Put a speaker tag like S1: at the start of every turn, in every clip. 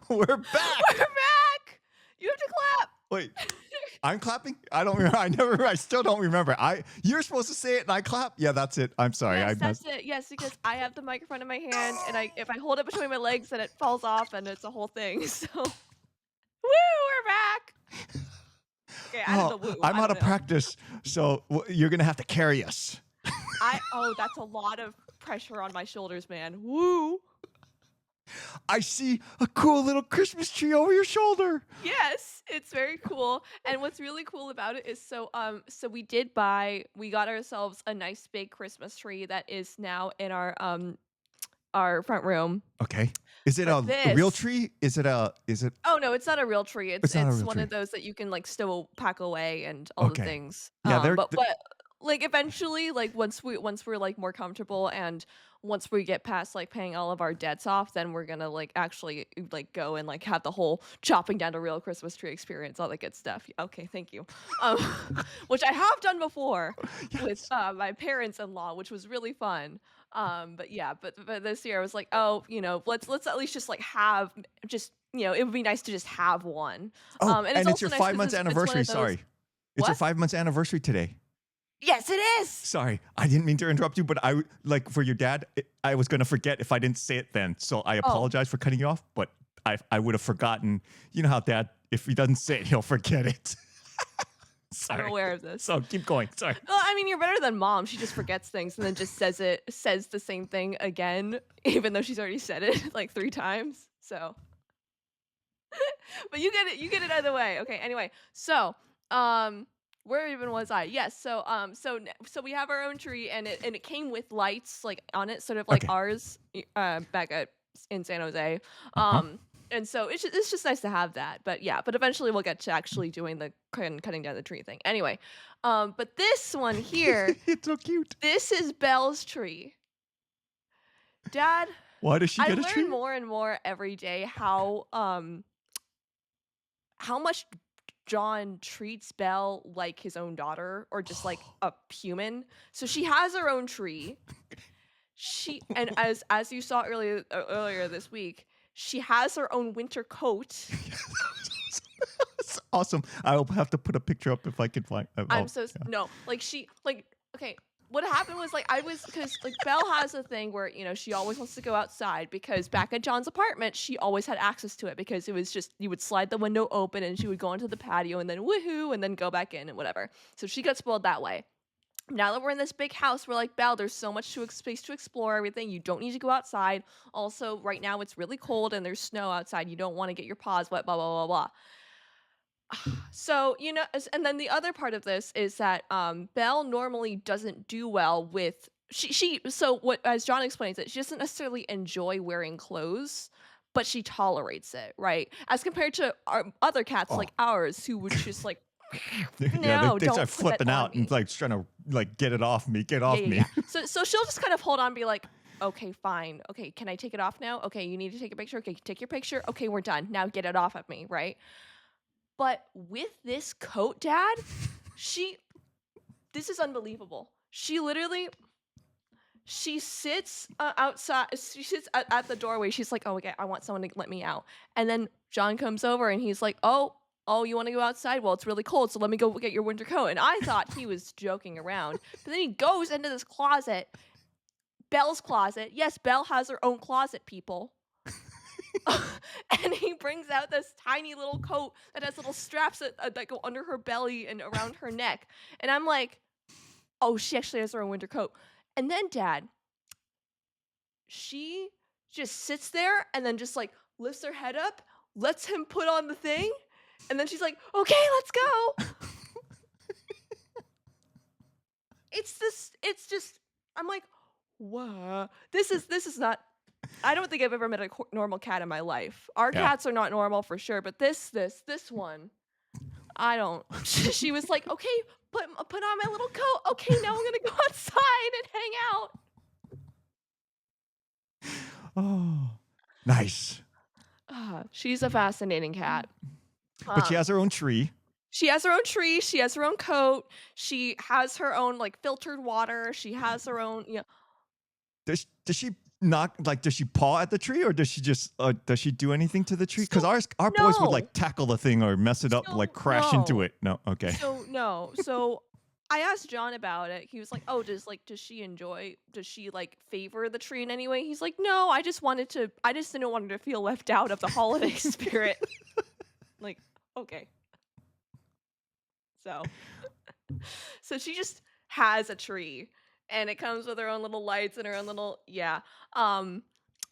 S1: We're back.
S2: We're back. You have to clap.
S1: Wait, I'm clapping? I don't remember. I still don't remember. You're supposed to say it and I clap? Yeah, that's it. I'm sorry.
S2: Yes, that's it. Yes, because I have the microphone in my hand, and if I hold it between my legs, then it falls off, and it's a whole thing. So, woo, we're back. Okay, I did the woo.
S1: I'm
S2: I
S1: out
S2: don't
S1: of
S2: know.
S1: practice, so you're going to have to carry us.
S2: That's a lot of pressure on my shoulders, man. Woo.
S1: I see a cool little Christmas tree over your shoulder.
S2: Yes, it's very cool. And what's really cool about it is so we got ourselves a nice big Christmas tree that is now in our front room.
S1: Okay. Is it
S2: But
S1: a real
S2: this
S1: tree? Is it
S2: Oh no, it's not a real tree.
S1: It's not a
S2: It's
S1: real
S2: one
S1: tree.
S2: of those that you can like still pack away and all the
S1: Okay.
S2: things.
S1: Yeah,
S2: But like eventually, like once we're like more comfortable and once we get past like paying all of our debts off, then we're gonna like actually like go and like have the whole chopping down a real Christmas tree experience, all that good stuff. Okay, thank you. Um, which I have done before with
S1: yes.
S2: my parents-in-law, which was really fun. But yeah, but this year I was like, oh, let's at least just like have just it would be nice to just have one.
S1: Oh,
S2: And it's
S1: and it's
S2: also
S1: your
S2: nice
S1: 5
S2: because
S1: months
S2: it's one
S1: anniversary.
S2: of those.
S1: Sorry. It's your
S2: What?
S1: 5 months anniversary today.
S2: Yes, it is.
S1: Sorry, I didn't mean to interrupt you, but like for your dad, I was gonna forget if I didn't say it then. So I
S2: Oh,
S1: apologize for cutting you off, but I would have forgotten. You know how dad, if he doesn't say it, he'll forget it.
S2: I'm
S1: Sorry.
S2: aware of this.
S1: So keep going. Sorry.
S2: Well, I mean, you're better than mom. She just forgets things and then just says the same thing again, even though she's already said it like 3 times. So, but you get it either way. Okay. Anyway, so where even was I? Yes. So we have our own tree, and it came with lights like on it, sort of like
S1: Okay.
S2: ours back at in San Jose.
S1: Uh huh.
S2: Um, and so it's just nice to have that. But yeah, but eventually we'll get to actually doing the cutting down the tree thing. Anyway, but this one here,
S1: It's so cute.
S2: this is Belle's tree. Dad,
S1: Why does she
S2: I
S1: get a
S2: learn
S1: tree?
S2: more and more every day how much John treats Belle like his own daughter or just like a human. So she has her own tree. She and as you saw earlier this week, she has her own winter coat.
S1: That's awesome. I'll have to put a picture up if I can find.
S2: I'm
S1: Oh,
S2: so
S1: yeah.
S2: no, like she like okay. What happened was like I was because like Belle has a thing where she always wants to go outside because back at John's apartment she always had access to it because it was just you would slide the window open and she would go onto the patio and then woohoo and then go back in and whatever. So she got spoiled that way. Now that we're in this big house, we're like, Belle, there's so much space to explore everything. You don't need to go outside. Also, right now it's really cold and there's snow outside. You don't want to get your paws wet, blah, blah, blah, blah. So, and then the other part of this is that Belle normally doesn't do well with so what as John explains it, she doesn't necessarily enjoy wearing clothes, but she tolerates it, right? As compared to our other cats
S1: Oh,
S2: like ours who would just like
S1: yeah. They,
S2: no,
S1: they start
S2: don't put that
S1: flipping
S2: on
S1: out and
S2: me.
S1: like trying to like get it off me. Get
S2: Yeah,
S1: off
S2: yeah,
S1: me.
S2: yeah. So she'll just kind of hold on, and be like, "Okay, fine. Okay, can I take it off now? Okay, you need to take a picture. Okay, take your picture. Okay, we're done. Now get it off of me, right?" But with this coat, Dad, she this is unbelievable. She sits outside. She sits at the doorway. She's like, "Oh, okay, I want someone to let me out." And then John comes over and he's like, "Oh, you want to go outside? Well, it's really cold, so let me go get your winter coat." And I thought he was joking around, but then he goes into this closet, Belle's closet. Yes, Belle has her own closet, people. And he brings out this tiny little coat that has little straps that go under her belly and around her neck. And I'm like, "Oh, she actually has her own winter coat." And then, Dad, she just sits there and then just like lifts her head up, lets him put on the thing, and then she's like, "Okay, let's go." It's just I'm like, "What? This is not I don't think I've ever met a normal cat in my life. Our
S1: Yeah.
S2: cats are not normal for sure, but this one, I don't." She was like, "Okay, put on my little coat. Okay, now I'm gonna go outside and hang out."
S1: Oh, nice.
S2: She's a fascinating cat.
S1: But she
S2: Um,
S1: has her own tree.
S2: she has her own tree. She has her own coat. She has her own like filtered water. She has her own.
S1: Does she knock, like, does she paw at the tree, or does she do anything to the tree? Because
S2: So
S1: our boys would
S2: no.
S1: like tackle the thing or mess it up, like
S2: So
S1: crash into
S2: no.
S1: it. No, okay.
S2: So no. So I asked John about it. He was like, "Oh, does she enjoy? Does she like favor the tree in any way?" He's like, "No, I just didn't want her to feel left out of the holiday spirit." Like, okay. So so she just has a tree and it comes with her own little lights and her own little yeah. Um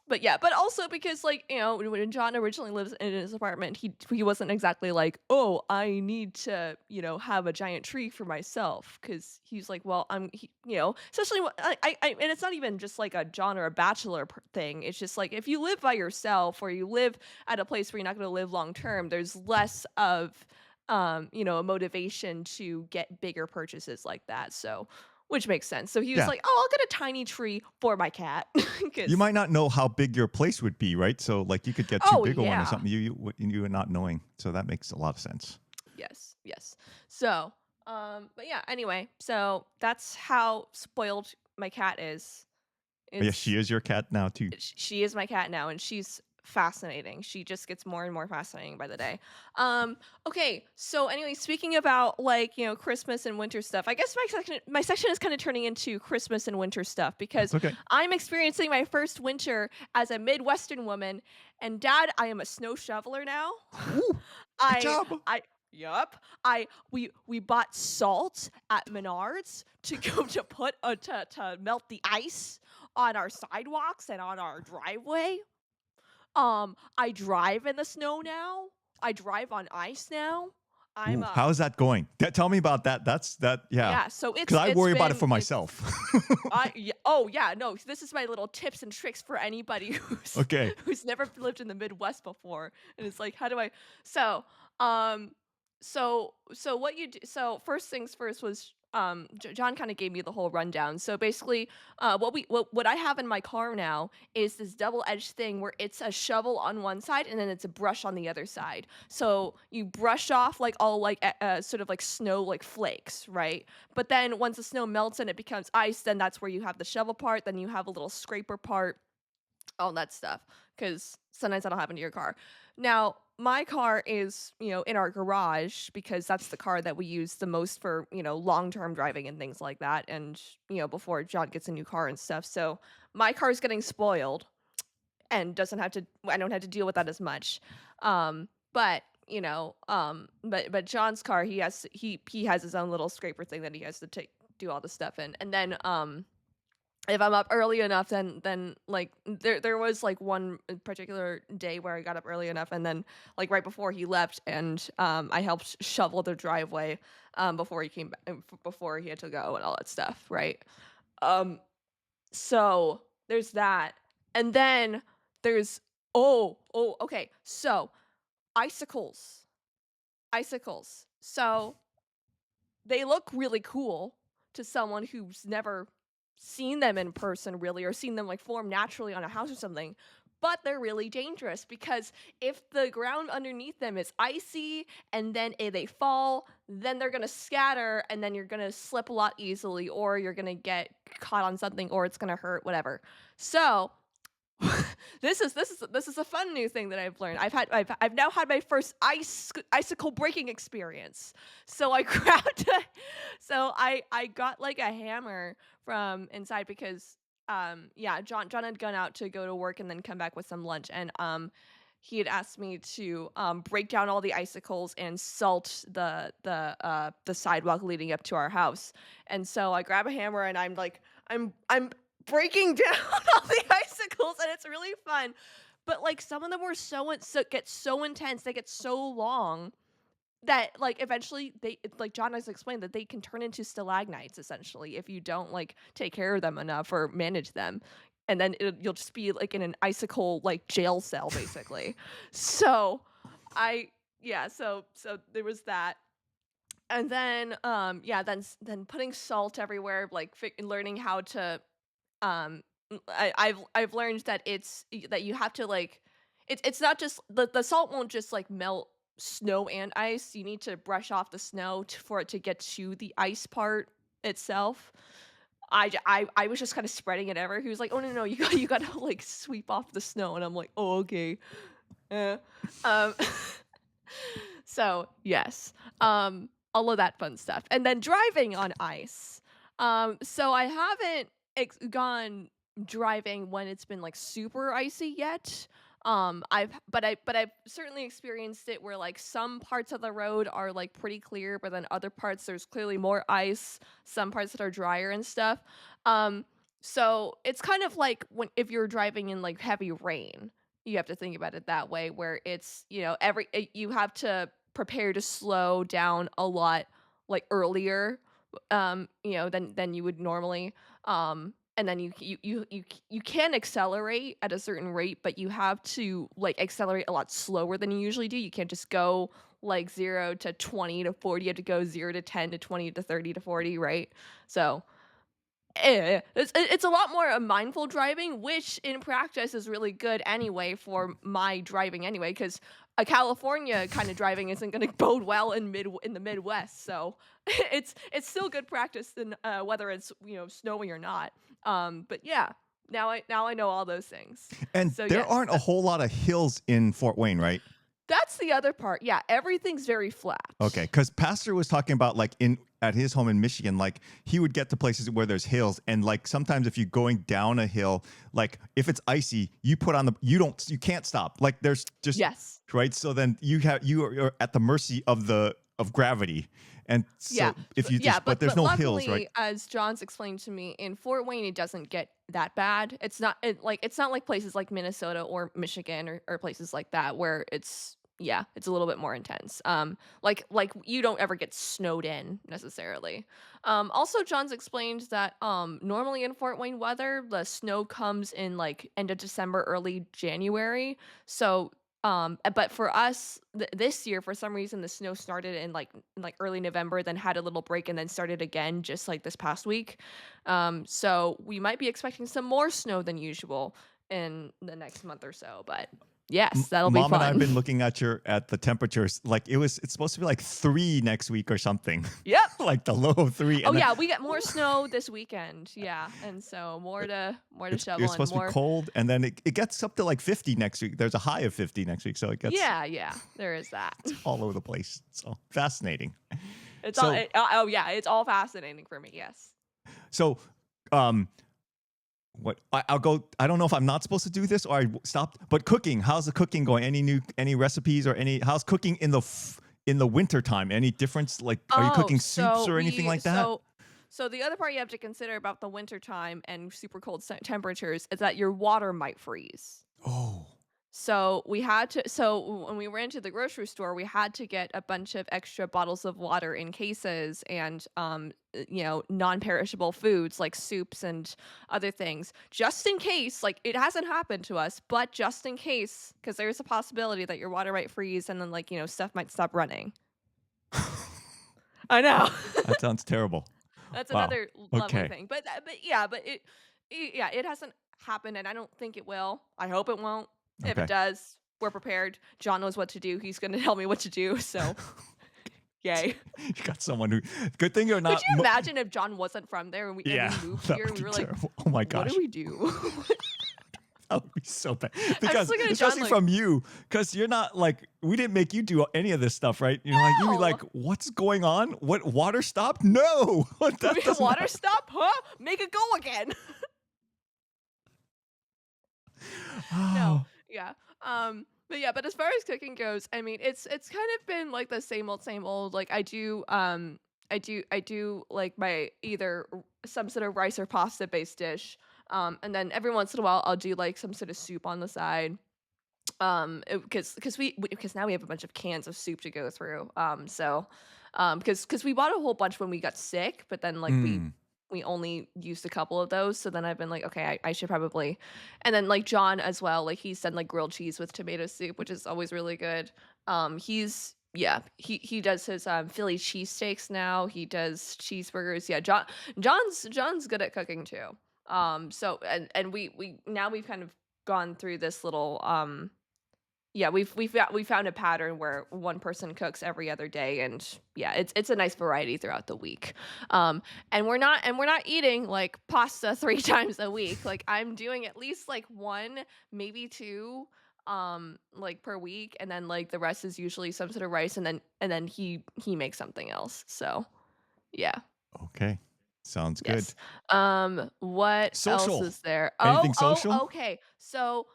S2: but yeah, but also because like, when John originally lived in his apartment, he wasn't exactly like, "Oh, I need to, have a giant tree for myself." Cuz he's like, "Well, especially and it's not even just like a John or a bachelor thing. It's just like if you live by yourself or you live at a place where you're not going to live long term, there's less of a motivation to get bigger purchases like that. So, which makes sense. So he was
S1: Yeah.
S2: like, "Oh, I'll get a tiny tree for my cat."
S1: You
S2: Cuz
S1: might not know how big your place would be, right? So like you could get too
S2: oh
S1: big a one or
S2: yeah.
S1: something. You are not knowing. So that makes a lot of sense.
S2: Yes, yes. So, but yeah, anyway, so that's how spoiled my cat is.
S1: But yes, she
S2: It's
S1: is your cat now too.
S2: she is my cat now and she's fascinating. She just gets more and more fascinating by the day. Okay, so anyway, speaking about like, Christmas and winter stuff. I guess my section is kind of turning into Christmas and winter stuff because
S1: That's okay.
S2: I'm experiencing my first winter as a Midwestern woman and dad, I am a snow shoveler now.
S1: Ooh, good
S2: I
S1: job.
S2: I Yup. I we bought salt at Menards to go to put to melt the ice on our sidewalks and on our driveway. I drive in the snow now. I drive on ice now. I'm
S1: Ooh, how is that going? Tell me about that. Yeah.
S2: Yeah, so
S1: Because I
S2: it's
S1: worry about it
S2: been
S1: for
S2: it's
S1: myself.
S2: oh yeah, no, this is my little tips and tricks for anybody
S1: Okay.
S2: who's never lived in the Midwest before and it's like, how do I so um so what you do so first things first was John kind of gave me the whole rundown. So basically, what I have in my car now is this double-edged thing where it's a shovel on one side and then it's a brush on the other side. So you brush off like all like sort of like snow like flakes, right? But then once the snow melts and it becomes ice, then that's where you have the shovel part, then you have a little scraper part, all that stuff. Because sometimes that'll happen to your car. Now, my car is, in our garage because that's the car that we use the most for, long-term driving and things like that. And, before John gets a new car and stuff. So my car is getting spoiled and I don't have to deal with that as much. But but John's car, he has his own little scraper thing that he has to take do all the stuff in. And then if I'm up early enough, then like there was like one particular day where I got up early enough, and then like right before he left, and I helped shovel the driveway before he came back, before he had to go and all that stuff, right? Um, so there's that, and then there's okay, so icicles, icicles. So they look really cool to someone who's never seen them in person really or seen them like form naturally on a house or something. But they're really dangerous because if the ground underneath them is icy and then they fall, then they're going to scatter and then you're going to slip a lot easily or you're going to get caught on something or it's going to hurt whatever. So, this is a fun new thing that I've learned. I've now had my first icicle breaking experience. So I I got like a hammer from inside because yeah, John had gone out to go to work and then come back with some lunch and he had asked me to break down all the icicles and salt the sidewalk leading up to our house. And so I grab a hammer and I'm breaking down all the icicles and it's really fun. But like some of them were so get so intense, they get so long that like eventually like John has explained that they can turn into stalagmites essentially if you don't like take care of them enough or manage them. And then you'll just be like in an icicle like jail cell basically. So I yeah, so there was that. And then yeah, then putting salt everywhere, like learning how to I've learned that that you have to like it's not just the salt won't just like melt snow and ice. You need to brush off the snow for it to get to the ice part itself. I was just kind of spreading it ever. He was like, "Oh no, no, you got to like sweep off the snow," and I'm like, "Oh okay." Eh. Um, so yes, all of that fun stuff, and then driving on ice. So I haven't gone driving when it's been like super icy yet. I've certainly experienced it where like some parts of the road are like pretty clear, but then other parts there's clearly more ice. Some parts that are drier and stuff. Um, so it's kind of like when if you're driving in like heavy rain, you have to think about it that way, where it's you have to prepare to slow down a lot like earlier, than you would normally. And then you can accelerate at a certain rate, but you have to like accelerate a lot slower than you usually do. You can't just go like 0 to 20 to 40. You have to go 0 to 10 to 20 to 30 to 40, right? So it's a lot more mindful driving, which in practice is really good anyway for my driving anyway, because a California kind of driving isn't going to bode well in the Midwest. So it's still good practice, than whether it's snowing or not. But yeah, now I know all those things.
S1: And
S2: So
S1: there
S2: yes,
S1: aren't a whole lot of hills in Fort Wayne, right?
S2: that's the other part. Yeah, everything's very
S1: Okay,
S2: flat.
S1: because Pastor was talking about like in at his home in Michigan, like he would get to places where there's hills, and like sometimes if you're going down a hill, like if it's icy, you put on the you can't stop. Like there's just
S2: Yes.
S1: right. So then you're at the mercy of the of gravity, and
S2: Yeah,
S1: so if you
S2: yeah,
S1: just but there's
S2: but
S1: no hills, right?
S2: luckily, as John's explained to me, in Fort Wayne, it doesn't get that bad. It's not like places like Minnesota or Michigan or places like that where it's a little bit more intense. Like you don't ever get snowed in necessarily. Also, John's explained that normally in Fort Wayne weather, the snow comes in like end of December, early January. So but for us this year, for some reason, the snow started in like early November, then had a little break, and then started again just like this past week. So we might be expecting some more snow than usual in the next month or so. But yes, that'll be
S1: Mom and I have
S2: fun.
S1: been looking at the temperatures. Like it's supposed to be like 3 next week or something,
S2: Yep.
S1: like the low of 3,
S2: Oh
S1: and then
S2: yeah, we get more snow this weekend. Yeah, and so more to
S1: it's
S2: shovel and
S1: supposed to be
S2: more.
S1: cold, and then it gets up to like 50 next week. There's a high of 50 next week, so it gets
S2: Yeah, yeah, there is that.
S1: all over the place. So fascinating.
S2: It's all.
S1: So
S2: Oh yeah, it's all fascinating for me. Yes.
S1: so um what I'll go. I don't know if I'm not supposed to do this or I stopped. But cooking, how's the cooking going? Any recipes or any how's cooking in the winter time? Any difference? Like, are you
S2: Oh,
S1: cooking soups
S2: so
S1: or anything
S2: we
S1: like that?
S2: so the other part you have to consider about the winter time and super cold temperatures is that your water might freeze.
S1: Oh,
S2: So when we went to the grocery store, we had to get a bunch of extra bottles of water in cases and non-perishable foods like soups and other things, just in case. Like it hasn't happened to us, but just in case, because there's a possibility that your water might freeze and then stuff might stop running. I know.
S1: that sounds terrible.
S2: That's
S1: Wow.
S2: another lovely
S1: Okay.
S2: thing. But it hasn't happened, and I don't think it will. I hope it won't. If it
S1: Okay.
S2: does, we're prepared. John knows what to do. He's going to tell me what to do. So, yay.
S1: You got someone who. Good thing you're
S2: Could
S1: not.
S2: you imagine if John wasn't from there and we
S1: Yeah,
S2: moved
S1: that
S2: here
S1: would
S2: and we
S1: be
S2: were like,
S1: terrible. Oh my
S2: what do
S1: gosh,
S2: we do?
S1: that would be so bad.
S2: I'm just
S1: Because
S2: looking at John
S1: especially
S2: like,
S1: from you, because you're not like we didn't make you do any of this stuff, right? You'd be like,
S2: no.
S1: what's going on? What water stopped? No, that doesn't
S2: Water
S1: happen.
S2: stop? Huh? Make it go again. No,
S1: Oh,
S2: yeah. But as far as cooking goes, I mean, it's kind of been like the same old, same old. Like I do like my either some sort of rice or pasta based dish. And then every once in a while I'll do like some sort of soup on the side. Because now we have a bunch of cans of soup to go through. Because we bought a whole bunch when we got sick, but then like we
S1: mm.
S2: we only used a couple of those. So then I've been like, okay, I should probably. And then like John as well, like he's done like grilled cheese with tomato soup, which is always really good. He does his Philly cheesesteaks now. He does cheeseburgers. Yeah, John's good at cooking too. So and we now we've kind of gone through this little Yeah, we found a pattern where one person cooks every other day, and yeah, it's a nice variety throughout the week. And we're not eating like pasta 3 times a week. Like I'm doing at least like one, maybe two, like per week, and then like the rest is usually some sort of rice, and then he makes something else. So yeah,
S1: Okay. Sounds good.
S2: yes. What else
S1: Social.
S2: is there?
S1: Anything social?
S2: Okay. So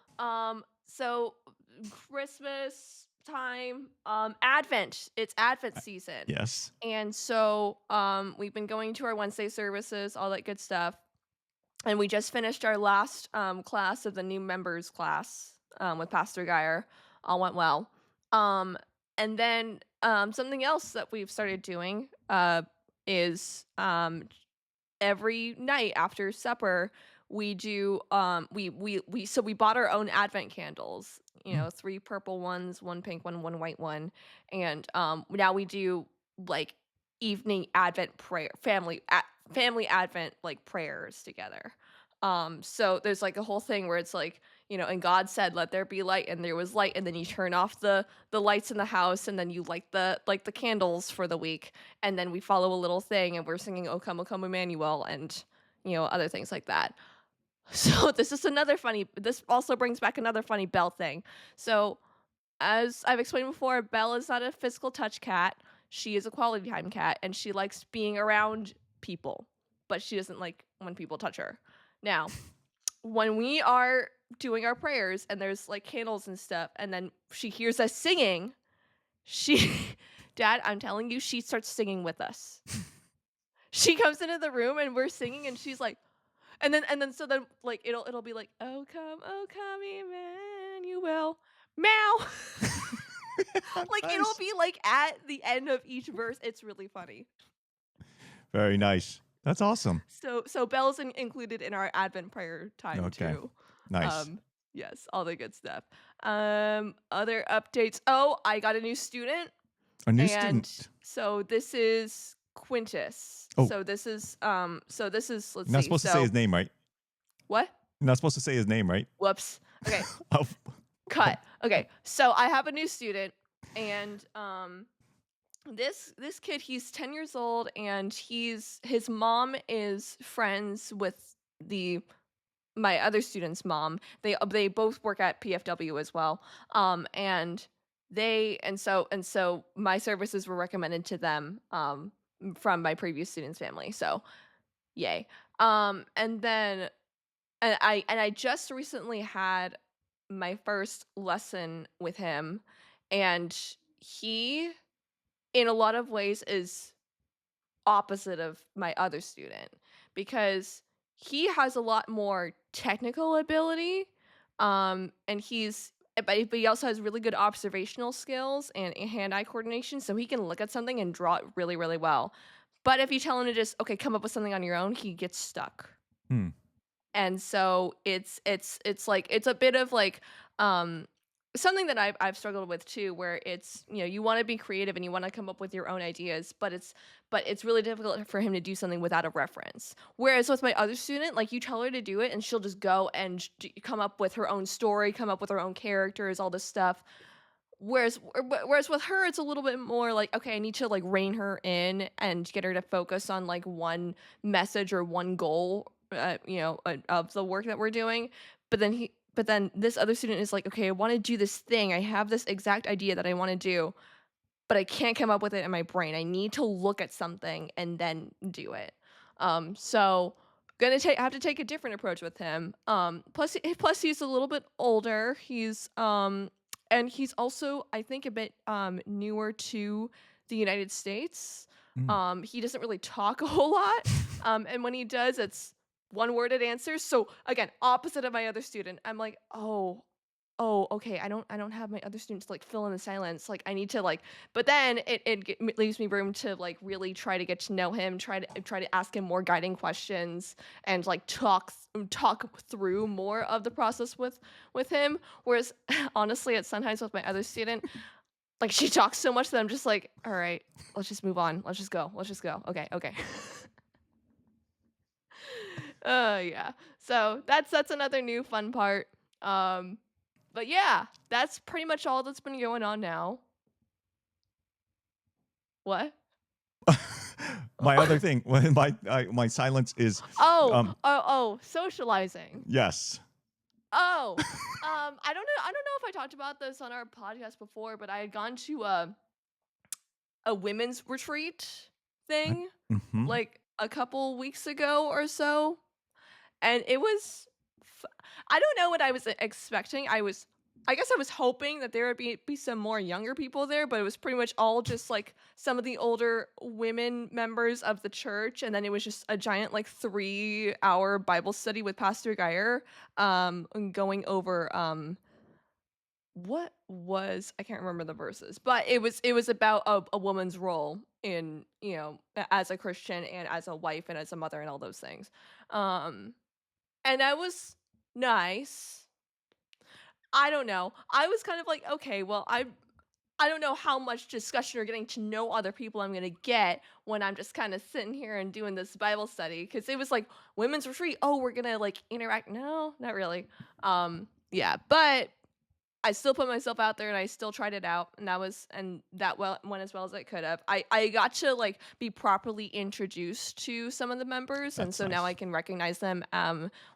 S2: Christmas time, Advent. It's Advent season.
S1: Yes.
S2: And so we've been going to our Wednesday services, all that good stuff. And we just finished our last class of the new members class with Pastor Geyer. All went well. Um and then something else that we've started doing is every night after supper we do so we bought our own advent candles,
S1: Mm.
S2: 3 purple ones, one pink one, one white one. And now we do like evening advent prayer, family advent like prayers together. So there's like a whole thing where it's like, and God said let there be light, and there was light, and then you turn off the lights in the house, and then you light the candles for the week, and then we follow a little thing, and we're singing O Come Emmanuel, and other things like that. So this also brings back another funny Belle thing. So as I've explained before, Belle is not a physical touch cat. She is a quality time cat, and she likes being around people, but she doesn't like when people touch her. Now, when we are doing our prayers and there's like candles and stuff, and then she hears us singing, she Dad, I'm telling you, she starts singing with us. She comes into the room and we're singing, and she's like, and then so then like it'll be like, oh come Emmanuel, meow. Like it'll
S1: Nice.
S2: be like at the end of each verse. It's really funny.
S1: Very nice. That's awesome.
S2: So Belle's included in our Advent prayer time
S1: Okay.
S2: too.
S1: Nice.
S2: Um, yes, all the good stuff. Other updates. Oh, I got a new student,
S1: A new
S2: and
S1: student.
S2: so this is Quintus.
S1: Oh,
S2: So this is let's
S1: you're not
S2: see.
S1: supposed to say
S2: So
S1: his name, right?
S2: what?
S1: You're not supposed to say his name, right?
S2: Whoops. Okay,
S1: Oh,
S2: cut. Okay, so I have a new student, and this kid, he's 10 years old, and his mom is friends with the my other student's mom. They both work at PFW as well. And so my services were recommended to them from my previous student's family. So yay. And then and I just recently had my first lesson with him, and he in a lot of ways is opposite of my other student, because he has a lot more technical ability, and but he also has really good observational skills and hand-eye coordination, so he can look at something and draw it really really well. But if you tell him to just okay come up with something on your own, he gets stuck.
S1: hmm.
S2: And so it's like it's a bit of like um something that I've struggled with too, where it's you want to be creative and you want to come up with your own ideas, but it's really difficult for him to do something without a reference. Whereas with my other student, like you tell her to do it and she'll just go and come up with her own story, come up with her own characters, all this stuff. Whereas with her, it's a little bit more like, okay, I need to like rein her in and get her to focus on like one message or one goal, of the work that we're doing. But then this other student is like, okay, I want to do this thing. I have this exact idea that I want to do, but I can't come up with it in my brain. I need to look at something and then do it. So I have to take a different approach with him. Plus he's a little bit older. And he's also I think a bit newer to the United States.
S1: Mm.
S2: He doesn't really talk a whole lot. And when he does, it's one worded answers. So again, opposite of my other student. I'm like, oh, okay. I don't have my other students like fill in the silence. Like I need to like, but then it leaves me room to like really try to get to know him, try to ask him more guiding questions, and like talk through more of the process with him. Whereas honestly, at sometimes with my other student, like she talks so much that I'm just like, all right, let's just move on. Let's just go. Let's just go. Okay. Yeah. So that's another new fun part. Um But yeah, that's pretty much all that's been going on now. What?
S1: My other thing, my silence is,
S2: Oh,
S1: um,
S2: socializing.
S1: yes.
S2: Oh, I don't know if I talked about this on our podcast before, but I had gone to a women's retreat thing
S1: Mm-hmm.
S2: like a couple weeks ago or so, and it was I don't know what I was expecting. I guess I was hoping that there would be some more younger people there, but it was pretty much all just like some of the older women members of the church, and then it was just a giant like 3-hour Bible study with Pastor Geyer, and going over what was I can't remember the verses, but it was about a woman's role in as a Christian and as a wife and as a mother and all those things, um, and that was nice. I don't know. I was kind of like, okay, well, I don't know how much discussion or getting to know other people I'm gonna get when I'm just kind of sitting here and doing this Bible study because it was like women's retreat. Oh, we're gonna like interact. No, not really. Yeah, but I still put myself out there and I still tried it out, and that went as well as it could have. I got to like be properly introduced to some of the members, and
S1: That's
S2: so now I
S1: nice.
S2: can recognize them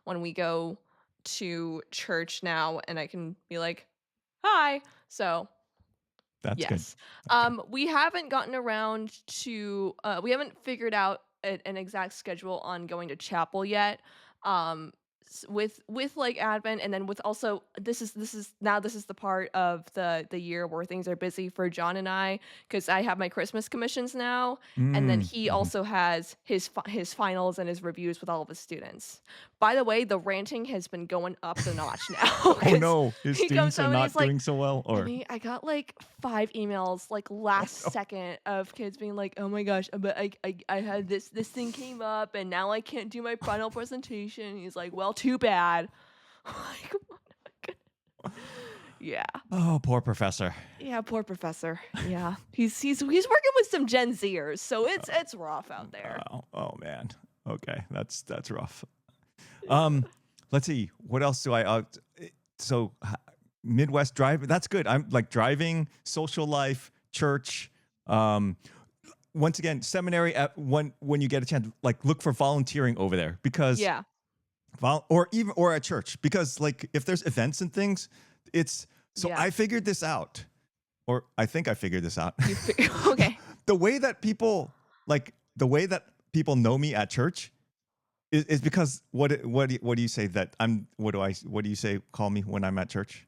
S2: when we go to church now, and I can be like, "Hi." So
S1: That's good.
S2: yes.
S1: Okay.
S2: We haven't gotten around to we haven't figured out an exact schedule on going to chapel yet. Um with like Advent, and then with also this is the part of the year where things are busy for John and I, because I have my Christmas commissions now, and then
S1: Mm,
S2: he
S1: mhm.
S2: also has his finals and his reviews with all of his students. By the way, the ranting has been going up the notch now
S1: Oh
S2: because
S1: no, his
S2: he comes
S1: students are
S2: home and he's
S1: not
S2: like,
S1: doing so well, or
S2: I got like 5 emails like
S1: oh
S2: last
S1: no.
S2: second of kids being like, "Oh my gosh, but I had this thing came up and now I can't do my final presentation." He's like, "Well, too bad." Like, oh my goodness. Yeah.
S1: Oh, poor professor.
S2: Yeah, poor professor. Yeah. He's working with some Gen Zers, so it's rough out there.
S1: Oh man. Okay, that's rough. Um, let's see. What else do I? So Midwest drive. That's good. I'm like driving, social life, church. Um, once again, seminary. When you get a chance, like look for volunteering over there because
S2: Yeah.
S1: or at church because like if there's events and things, it's so
S2: Yeah.
S1: I figured this out, or I think I figured this out.
S2: Okay.
S1: the way that people the way that people know me at church is because what do you say that I'm what do you say call me when I'm at church?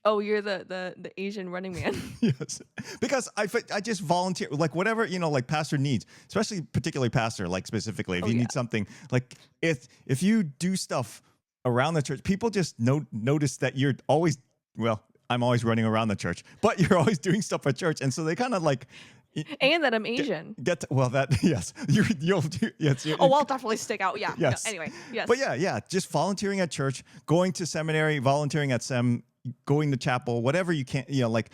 S2: Oh, you're the Asian running man.
S1: Yes, because I just volunteer like whatever like pastor needs, especially particularly pastor like specifically if
S2: Oh
S1: you
S2: yeah.
S1: need something like if you do stuff around the church, people just notice that you're always well. I'm always running around the church, but you're always doing stuff at church, and so they kind of like
S2: And that I'm
S1: get
S2: Asian.
S1: well that yes you'll do yes
S2: Oh, I'll definitely stick out. Yeah. No,
S1: yes.
S2: anyway,
S1: But
S2: yes.
S1: yeah, just volunteering at church, going to seminary, volunteering at sem, going to chapel, whatever you can, like,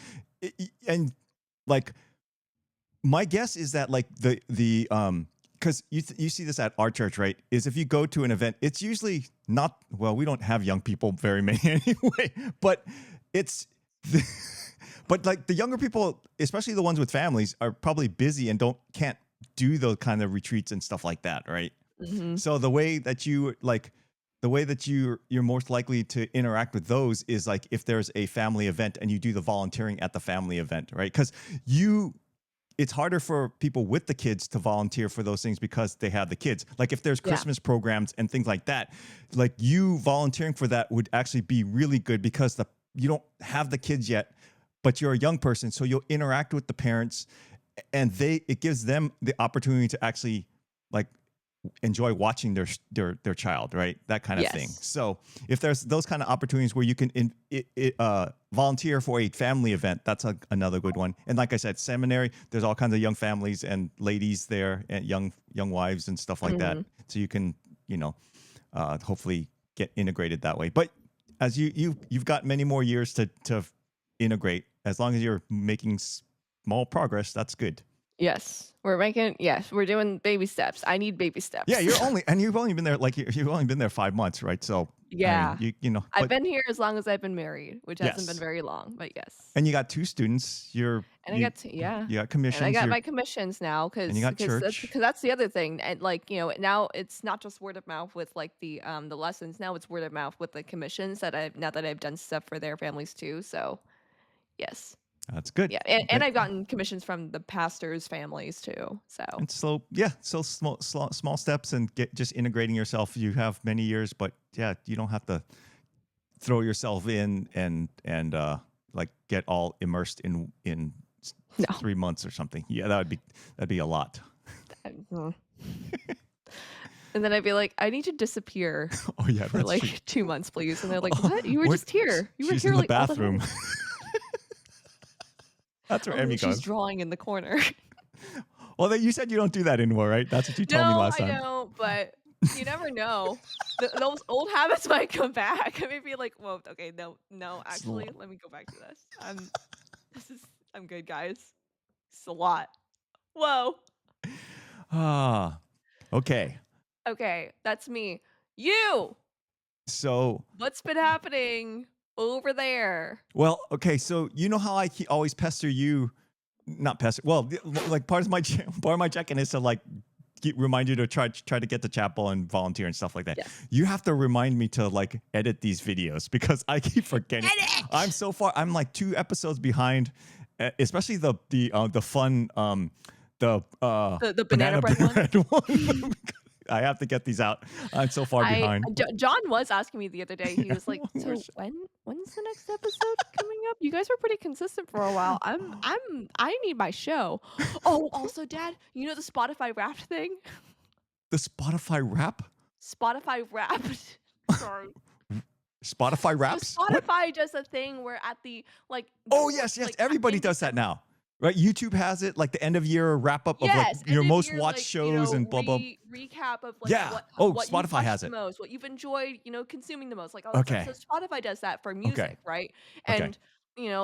S1: and like my guess is that like the because you see this at our church, right? Is if you go to an event, it's usually not well. We don't have young people very many anyway, but it's. But like the younger people, especially the ones with families, are probably busy and can't do those kind of retreats and stuff like that, right?
S2: Mhm.
S1: So the way that you're most likely to interact with those is like if there's a family event and you do the volunteering at the family event, right? Because it's harder for people with the kids to volunteer for those things because they have the kids. Like if there's
S2: Yeah.
S1: Christmas programs and things like that, like you volunteering for that would actually be really good because you don't have the kids yet, but you're a young person, so you'll interact with the parents and it gives them the opportunity to actually like enjoy watching their child, right? That kind of thing.
S2: Yes.
S1: So if there's those kind of opportunities where you can volunteer for a family event, that's another good one. And like I said, seminary, there's all kinds of young families and ladies there and young wives and stuff like that.
S2: Mhm.
S1: So you can hopefully get integrated that way. But as you've got many more years to integrate, as long as you're making small progress, that's good.
S2: Yes. We're doing baby steps. I need baby
S1: Yeah,
S2: steps.
S1: you've only been there like you've only been there 5 months, right? So I mean,
S2: Yeah.
S1: you know,
S2: I've
S1: but
S2: been here as long as I've been married, which hasn't been
S1: yes.
S2: very long, but yes.
S1: And you got 2 students.
S2: And I got to, yeah.
S1: You got
S2: And I
S1: commissions.
S2: got my commissions now
S1: And you
S2: because
S1: got
S2: because that's
S1: church.
S2: because that's the other thing. And like, now it's not just word of mouth with like the lessons. Now it's word of mouth with the commissions that I've now that I've done stuff for their families too. So yes.
S1: That's good.
S2: Yeah. And
S1: Okay.
S2: I've gotten commissions from the pastors' families too. So
S1: And so, yeah, so small steps and get just integrating yourself. You have many years, but yeah, you don't have to throw yourself in and like get all immersed in
S2: no.
S1: 3 months or something. Yeah, that'd be a lot.
S2: Mm. And then I'd be like, I need to disappear
S1: Oh yeah,
S2: for
S1: that's true.
S2: like 2 months, please. And they're like,
S1: Oh,
S2: what? You were
S1: what?
S2: just here. You were
S1: She's
S2: here
S1: in the
S2: like all the
S1: bathroom.
S2: time.
S1: That's where
S2: Oh,
S1: Emiko
S2: she's
S1: is.
S2: drawing in the corner.
S1: Well, you said you don't do that anymore, right? That's what you told me
S2: No,
S1: last
S2: I
S1: time.
S2: don't, but you never know. Those old habits might come back. I may be like, whoa, okay, no, actually, let me go back to this. I'm good, guys. It's a lot. Whoa.
S1: Ah, okay.
S2: Okay, that's me. You,
S1: So,
S2: what's been happening over there?
S1: well, okay. So you know how I always pester you, not pester. Well, like part of my check-in is to like remind you to try to get to chapel and volunteer and stuff like that.
S2: Yes.
S1: You have to remind me to like edit these videos because I keep forgetting.
S2: Edit!
S1: I'm like 2 episodes behind, especially the fun
S2: The banana bread one?
S1: bread one. I have to get these out. I'm so far behind.
S2: John was asking me the other day. He
S1: Yeah,
S2: was like,
S1: we're
S2: "So when's the next episode coming up? You guys were pretty consistent for a while. I need my show." Oh, also, Dad, you know the Spotify Wrapped thing?
S1: the Spotify rap.
S2: Spotify Wrapped. Sorry.
S1: Spotify
S2: So
S1: raps. What?
S2: Spotify does a thing where at the like.
S1: Oh yes,
S2: like,
S1: everybody
S2: end
S1: does that now, right? YouTube has it, like the end of year wrap up of like
S2: Yes,
S1: your
S2: end of
S1: most
S2: year,
S1: watched
S2: like,
S1: shows and blah blah.
S2: recap of like
S1: Yeah. Oh,
S2: what you've
S1: Spotify
S2: watched
S1: has
S2: the
S1: it.
S2: most, what you've enjoyed, consuming the most, like all that
S1: Okay.
S2: stuff. So Spotify does that for music,
S1: Okay.
S2: right?
S1: Okay.
S2: And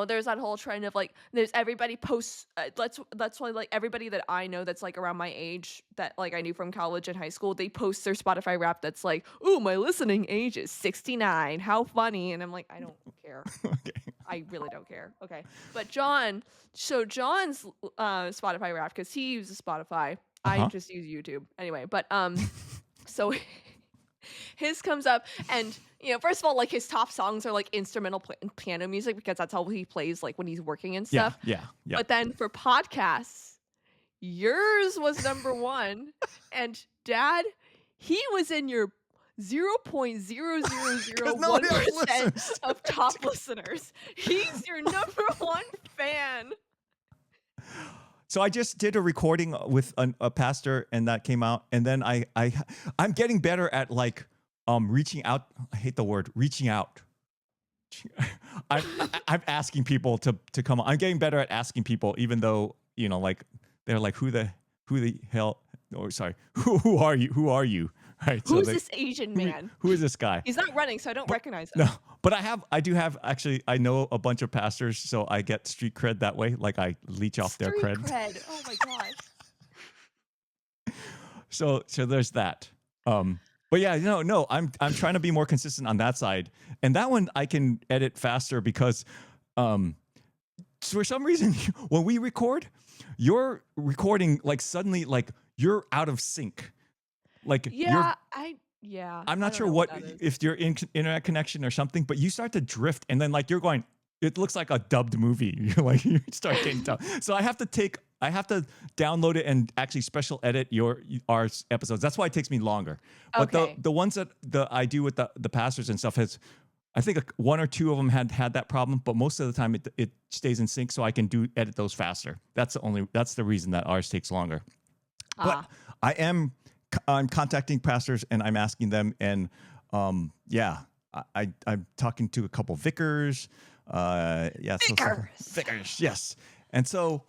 S2: there's that whole trend of like, there's everybody posts. That's why like everybody that I know that's like around my age that like I knew from college and high school, they post their Spotify rap that's like, "Ooh, my listening age is 69. How funny!" And I'm like, I don't care.
S1: Okay.
S2: I really don't care. Okay. But John's Spotify Wrapped because he uses Spotify. I
S1: Uh-huh.
S2: just use YouTube anyway. But so his comes up, and first of all, like his top songs are like instrumental piano music because that's how he plays like when he's working and
S1: Yeah.
S2: stuff.
S1: Yeah. Yeah.
S2: But then for podcasts, yours was number one, and Dad, he was in your
S1: Because nobody else
S2: 0.0001%
S1: listens.
S2: of top listeners. He's your number one fan.
S1: So I just did a recording with a pastor, and that came out. And then I'm getting better at like reaching out. I hate the word reaching out. I'm asking people to come on. I'm getting better at asking people, even though like they're like who the hell? Oh, sorry. Who are you? Who are you? Right.
S2: Who's this Asian man?
S1: Who is this guy?
S2: He's not running, so I don't recognize him.
S1: No, but I do have actually. I know a bunch of pastors, so I get street cred that way. Like I leech off their
S2: Street
S1: cred.
S2: Oh my god.
S1: So there's that. But yeah, no, I'm trying to be more consistent on that side, and that one I can edit faster because, for some reason when we record, you're recording like suddenly like you're out of sync, like
S2: Yeah,
S1: I'm not
S2: I
S1: sure
S2: don't know
S1: what
S2: that is.
S1: if you're in internet connection or something, but you start to drift, and then like you're going. It looks like a dubbed movie. You're like you start getting dubbed. So I have to download it and actually special edit our episodes. That's why it takes me longer. But
S2: Okay.
S1: the ones that I do with the pastors and stuff I think 1 or 2 of them had that problem, but most of the time it stays in sync, so I can edit those faster. That's the reason that ours takes longer. But I'm contacting pastors and I'm asking them, and I'm talking to a couple vicars. Vicars, yes. And so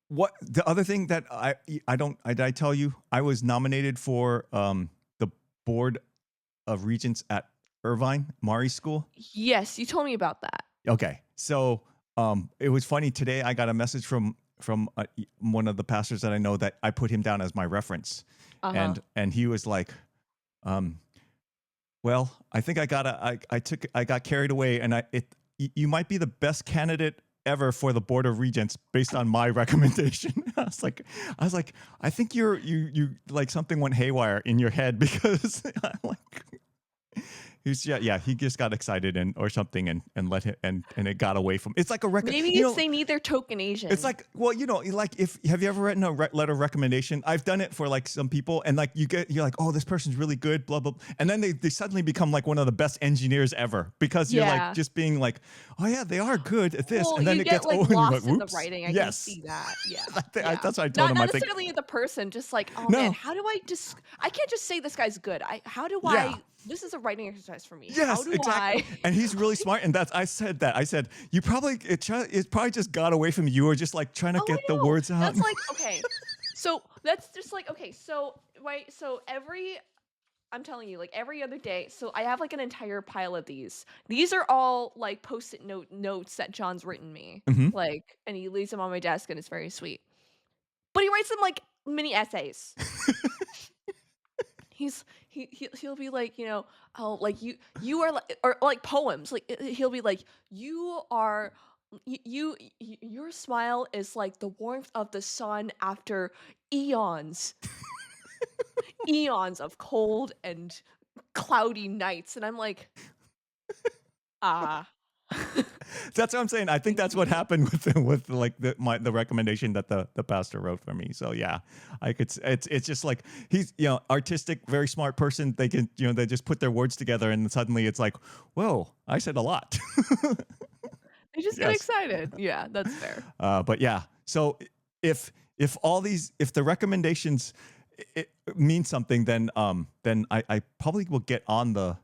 S1: what the other thing that did I tell you I was nominated for the board of regents at Irvine Mari School?
S2: Yes, you told me about that.
S1: Okay. So it was funny today. I got a message from one of the pastors that I know that I put him down as my reference.
S2: Uh-huh.
S1: And he was like, Well, I think I got carried away, and you might be the best candidate ever for the Board of Regents based on my recommendation. I was like, I think you like something went haywire in your head because I'm like, he just got excited and or something and let him and it got away from. It's like a record,
S2: Maybe
S1: you
S2: it's
S1: know.
S2: they need their token
S1: It's
S2: Asian.
S1: like, well, like if have you ever written a letter of recommendation? I've done it for like some people, and like you're like, oh, this person's really good, blah blah, and then they suddenly become like one of the best engineers ever because you're like
S2: Yeah.
S1: just being like, oh yeah, they are good at this,
S2: Well,
S1: and then
S2: you
S1: it
S2: get
S1: gets
S2: like
S1: oh, and you're like,
S2: lost in the
S1: whoops,
S2: writing. I can
S1: yes,
S2: see that. Yeah. Yeah.
S1: that's what I told
S2: Not
S1: him.
S2: not
S1: I think
S2: necessarily the person, just like, oh man,
S1: no,
S2: how do I just I can't just say this guy's good. How do
S1: yeah.
S2: I this is a writing exercise for me. How
S1: Yes,
S2: do
S1: exactly.
S2: I
S1: And he's really smart. And I said that. I said, you probably, it probably just got away from you or just like trying to
S2: Oh,
S1: get the
S2: I know.
S1: words out.
S2: That's like, okay. So that's just like, okay, so right, so I'm telling you, like every other day, so I have like an entire pile of these. These are all like post-it notes that John's written me.
S1: Hmm.
S2: Like, and he leaves them on my desk and it's very sweet. But he writes them like mini essays. He'll be like, oh, like you are like, or like poems. Like he'll be like, you are your smile is like the warmth of the sun after eons, eons of cold and cloudy nights. And I'm like, ah,
S1: That's what I'm saying. I think
S2: thank
S1: that's what
S2: you.
S1: happened with like the recommendation that the pastor wrote for me. So yeah, I could. It's just like he's artistic, very smart person. They can they just put their words together and suddenly it's like, whoa, I said a lot.
S2: I just get
S1: Yes.
S2: excited. Yeah, that's fair.
S1: But yeah, so if the recommendations mean something, then I probably will get on the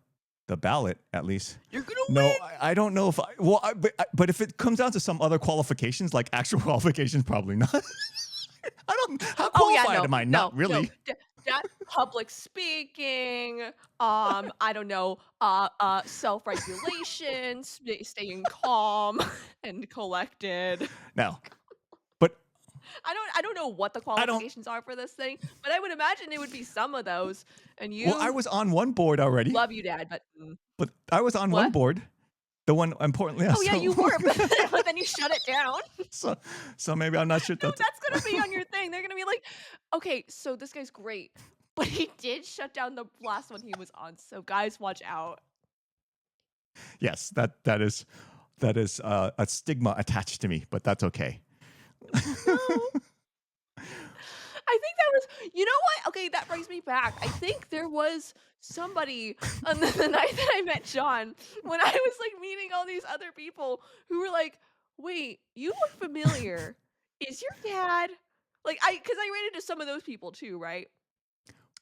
S1: ballot at least.
S2: You're gonna
S1: No,
S2: win.
S1: I don't know if but if it comes down to some other qualifications, like actual qualifications, probably not. I don't. How
S2: Oh yeah,
S1: qualified
S2: no,
S1: am I? Not
S2: no, no.
S1: really.
S2: That public speaking, I don't know, self-regulation, staying calm and collected.
S1: No, but
S2: I don't know what the
S1: I don't.
S2: qualifications are for this thing, but I would imagine it would be some of those. And
S1: Well, I
S2: you
S1: was on one board already,
S2: love you, Dad, but
S1: but I was on one
S2: what?
S1: board. The one importantly, yeah,
S2: Oh yeah, you were, but then you shut it down.
S1: so so maybe I'm not sure
S2: No,
S1: that's
S2: that's gonna be on your thing. They're gonna be like, okay, so this guy's great, but he did shut down the last one he was on. So guys, watch out.
S1: yes, that is a stigma attached to me, but that's okay.
S2: No. I think that was, you know what? Okay, that brings me back. I think there was somebody on the night that I met John when I was like meeting all these other people who were like, wait, you look familiar. Is your dad? Like, because I ran into some of those people too, right?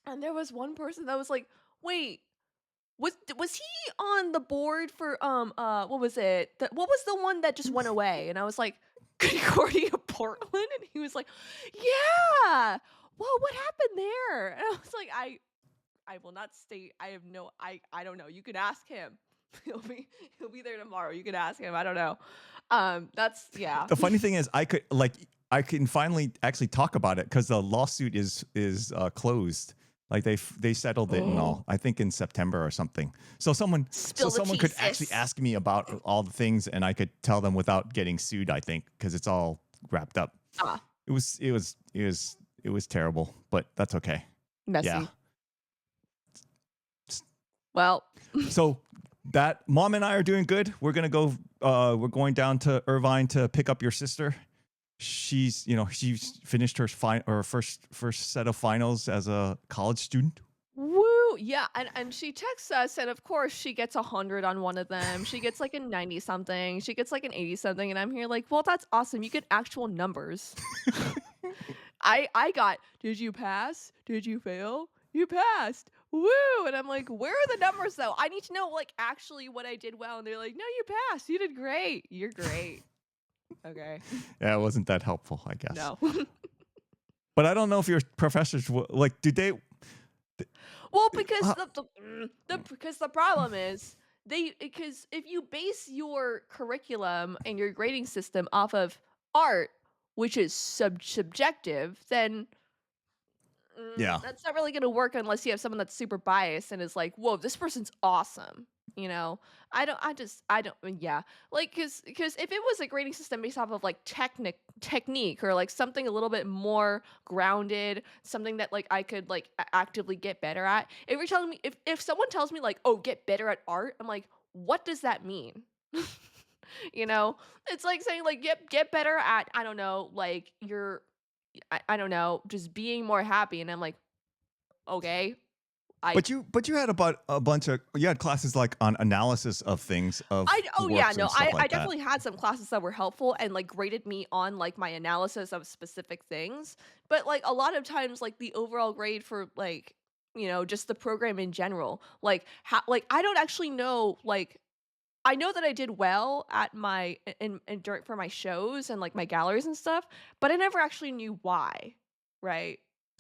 S2: And there was one person that was like, wait, was he on the board for what was it? What was the one that just went away? And I was like, Concordia Portland, and he was like, yeah. Well, what happened there? And I was like, I will not state. I have no. I don't know. You could ask him. He'll be there tomorrow. You could ask him. I don't know. That's yeah.
S1: The funny thing is, I can finally actually talk about it because the lawsuit is closed. Like they settled it and all.
S2: Oh,
S1: I think in September or something. So
S2: spill the
S1: someone
S2: tea,
S1: could actually
S2: sis.
S1: ask me about all the things, and I could tell them without getting sued. I think because it's all wrapped up.
S2: Ah,
S1: It was terrible, but that's okay. Yeah.
S2: messy. Well,
S1: So that mom and I are doing good. We're gonna go. We're going down to Irvine to pick up your sister. She's finished her first set of finals as a college student.
S2: woo, yeah, and she texts us, and of course she gets 100 on one of them. She gets like a 90 something. She gets like an 80 something, and I'm here like, well, that's awesome. You get actual numbers. I got. Did you pass? Did you fail? You passed. Woo! And I'm like, where are the numbers though? I need to know like actually what I did well. And they're like, no, you passed. You did great. You're great. Okay.
S1: Yeah, it wasn't that helpful, I guess.
S2: No.
S1: But I don't know if your professors like. Did they?
S2: Well, because
S1: Uh,
S2: because the problem is because if you base your curriculum and your grading system off of art, which is subjective, then
S1: Yeah.
S2: That's not really gonna work unless you have someone that's super biased and is like, "Whoa, this person's awesome." You know? I don't yeah. Like, cause if it was a grading system based off of, like, technique or, like, something a little bit more grounded, something that, like, I could, like, actively get better at. If you're telling me if someone tells me, like, "Oh, get better at art," I'm like, "What does that mean?" You know? It's like saying, like, get better at, I don't know, like, I don't know, just being more happy, and I'm like, "Okay, I
S1: But you had about a bunch of you had classes like on analysis of things of
S2: oh, yeah,
S1: works
S2: no,
S1: and stuff
S2: I
S1: like that.
S2: definitely had some classes that were helpful and, like, graded me on, like, my analysis of specific things, but, like, a lot of times, like, the overall grade for, like, just the program in general, like, how like, I don't actually know, like I know that I did well at my in during for my shows and, like, my galleries and stuff, but I never actually knew why, right?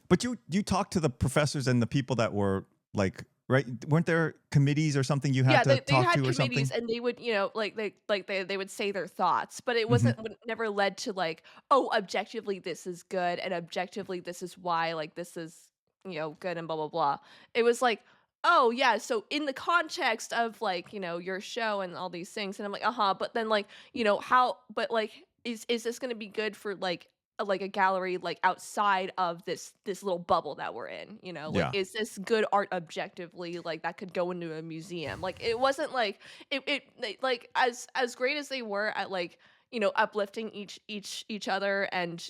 S1: But you talked to the professors and the people that were like right weren't there committees or something you had
S2: Yeah,
S1: to
S2: they
S1: talk
S2: had
S1: to or
S2: committees
S1: something?
S2: and they would, they would say their thoughts, but it
S1: Mhm.
S2: wasn't never led to like, "Oh, objectively this is good and objectively this is why like this is, good and blah blah blah." It was like, "Oh, yeah, so in the context of like, your show and all these things." And I'm like, "Uh-huh, but then like, how but like is this going to be good for like a gallery like outside of this little bubble that we're in, like
S1: Yeah.
S2: is this good art objectively like that could go into a museum?" Like it wasn't like like as great as they were at like uplifting each other and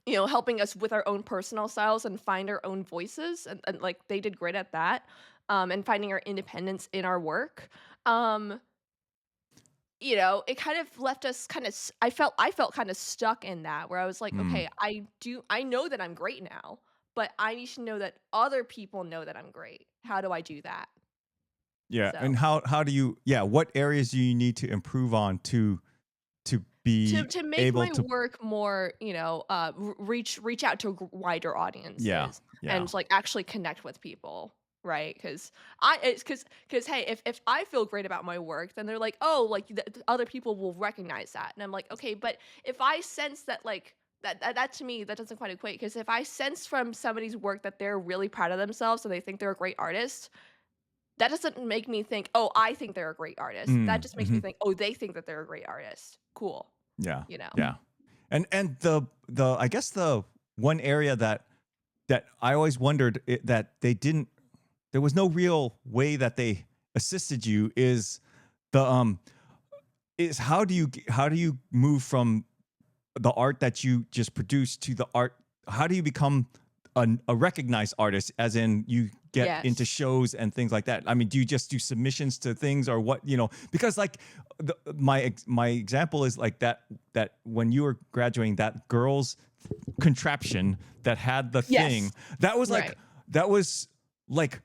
S2: helping us with our own personal styles and find our own voices, and like they did great at that, and finding our independence in our work. um it kind of left us kind of I felt kind of stuck in that where I was like,
S1: Mm.
S2: "Okay, I know that I'm great now, but I need to know that other people know that I'm great. How do I do that?"
S1: Yeah, and
S2: So,
S1: how do you yeah, what areas do you need to improve on to
S2: to
S1: be
S2: to make
S1: able
S2: my
S1: to
S2: work more, reach out to wider
S1: yeah,
S2: audiences
S1: yeah.
S2: and like actually connect with people, right? Because I it's because hey, if I feel great about my work, then they're like, oh, like other people will recognize that, and I'm like, okay, but if I sense that like that to me that doesn't quite equate, because if I sense from somebody's work that they're really proud of themselves and they think they're a great artist, that doesn't make me think, oh, I think they're a great artist. That
S1: Mm,
S2: just makes me
S1: mhm.
S2: think, oh, they think that they're a great artist. Cool,
S1: Yeah.
S2: you know.
S1: Yeah. And the I guess the one area that I always wondered that they didn't there was no real way that they assisted you the is how do you move from the art that you just produced to the art how do you become a recognized artist as in you get into
S2: Yes.
S1: shows and things like that. I mean, do you just do submissions to things or what, because like my example is like that when you were graduating that girl's contraption that had the thing
S2: Yes.
S1: that was like
S2: Right.
S1: that was like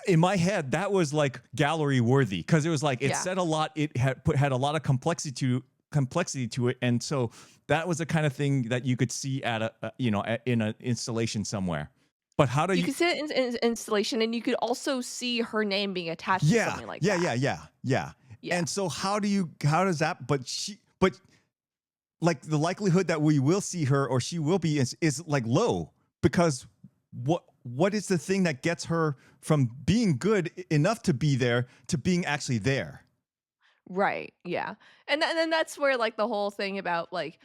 S1: in my head that was like gallery worthy because it was like it
S2: Yeah.
S1: said a lot, it had a lot of complexity to it, and so that was the kind of thing that you could see at in an installation somewhere. But how do
S2: You
S1: you
S2: could see it in installation, and you could also see her name being attached to
S1: yeah
S2: something like
S1: yeah
S2: that.
S1: yeah yeah yeah
S2: Yeah.
S1: and so how does that but like the likelihood that we will see her or she will be is like low because what is the thing that gets her from being good enough to be there to being actually there.
S2: Right. Yeah. And then that's where like the whole thing about like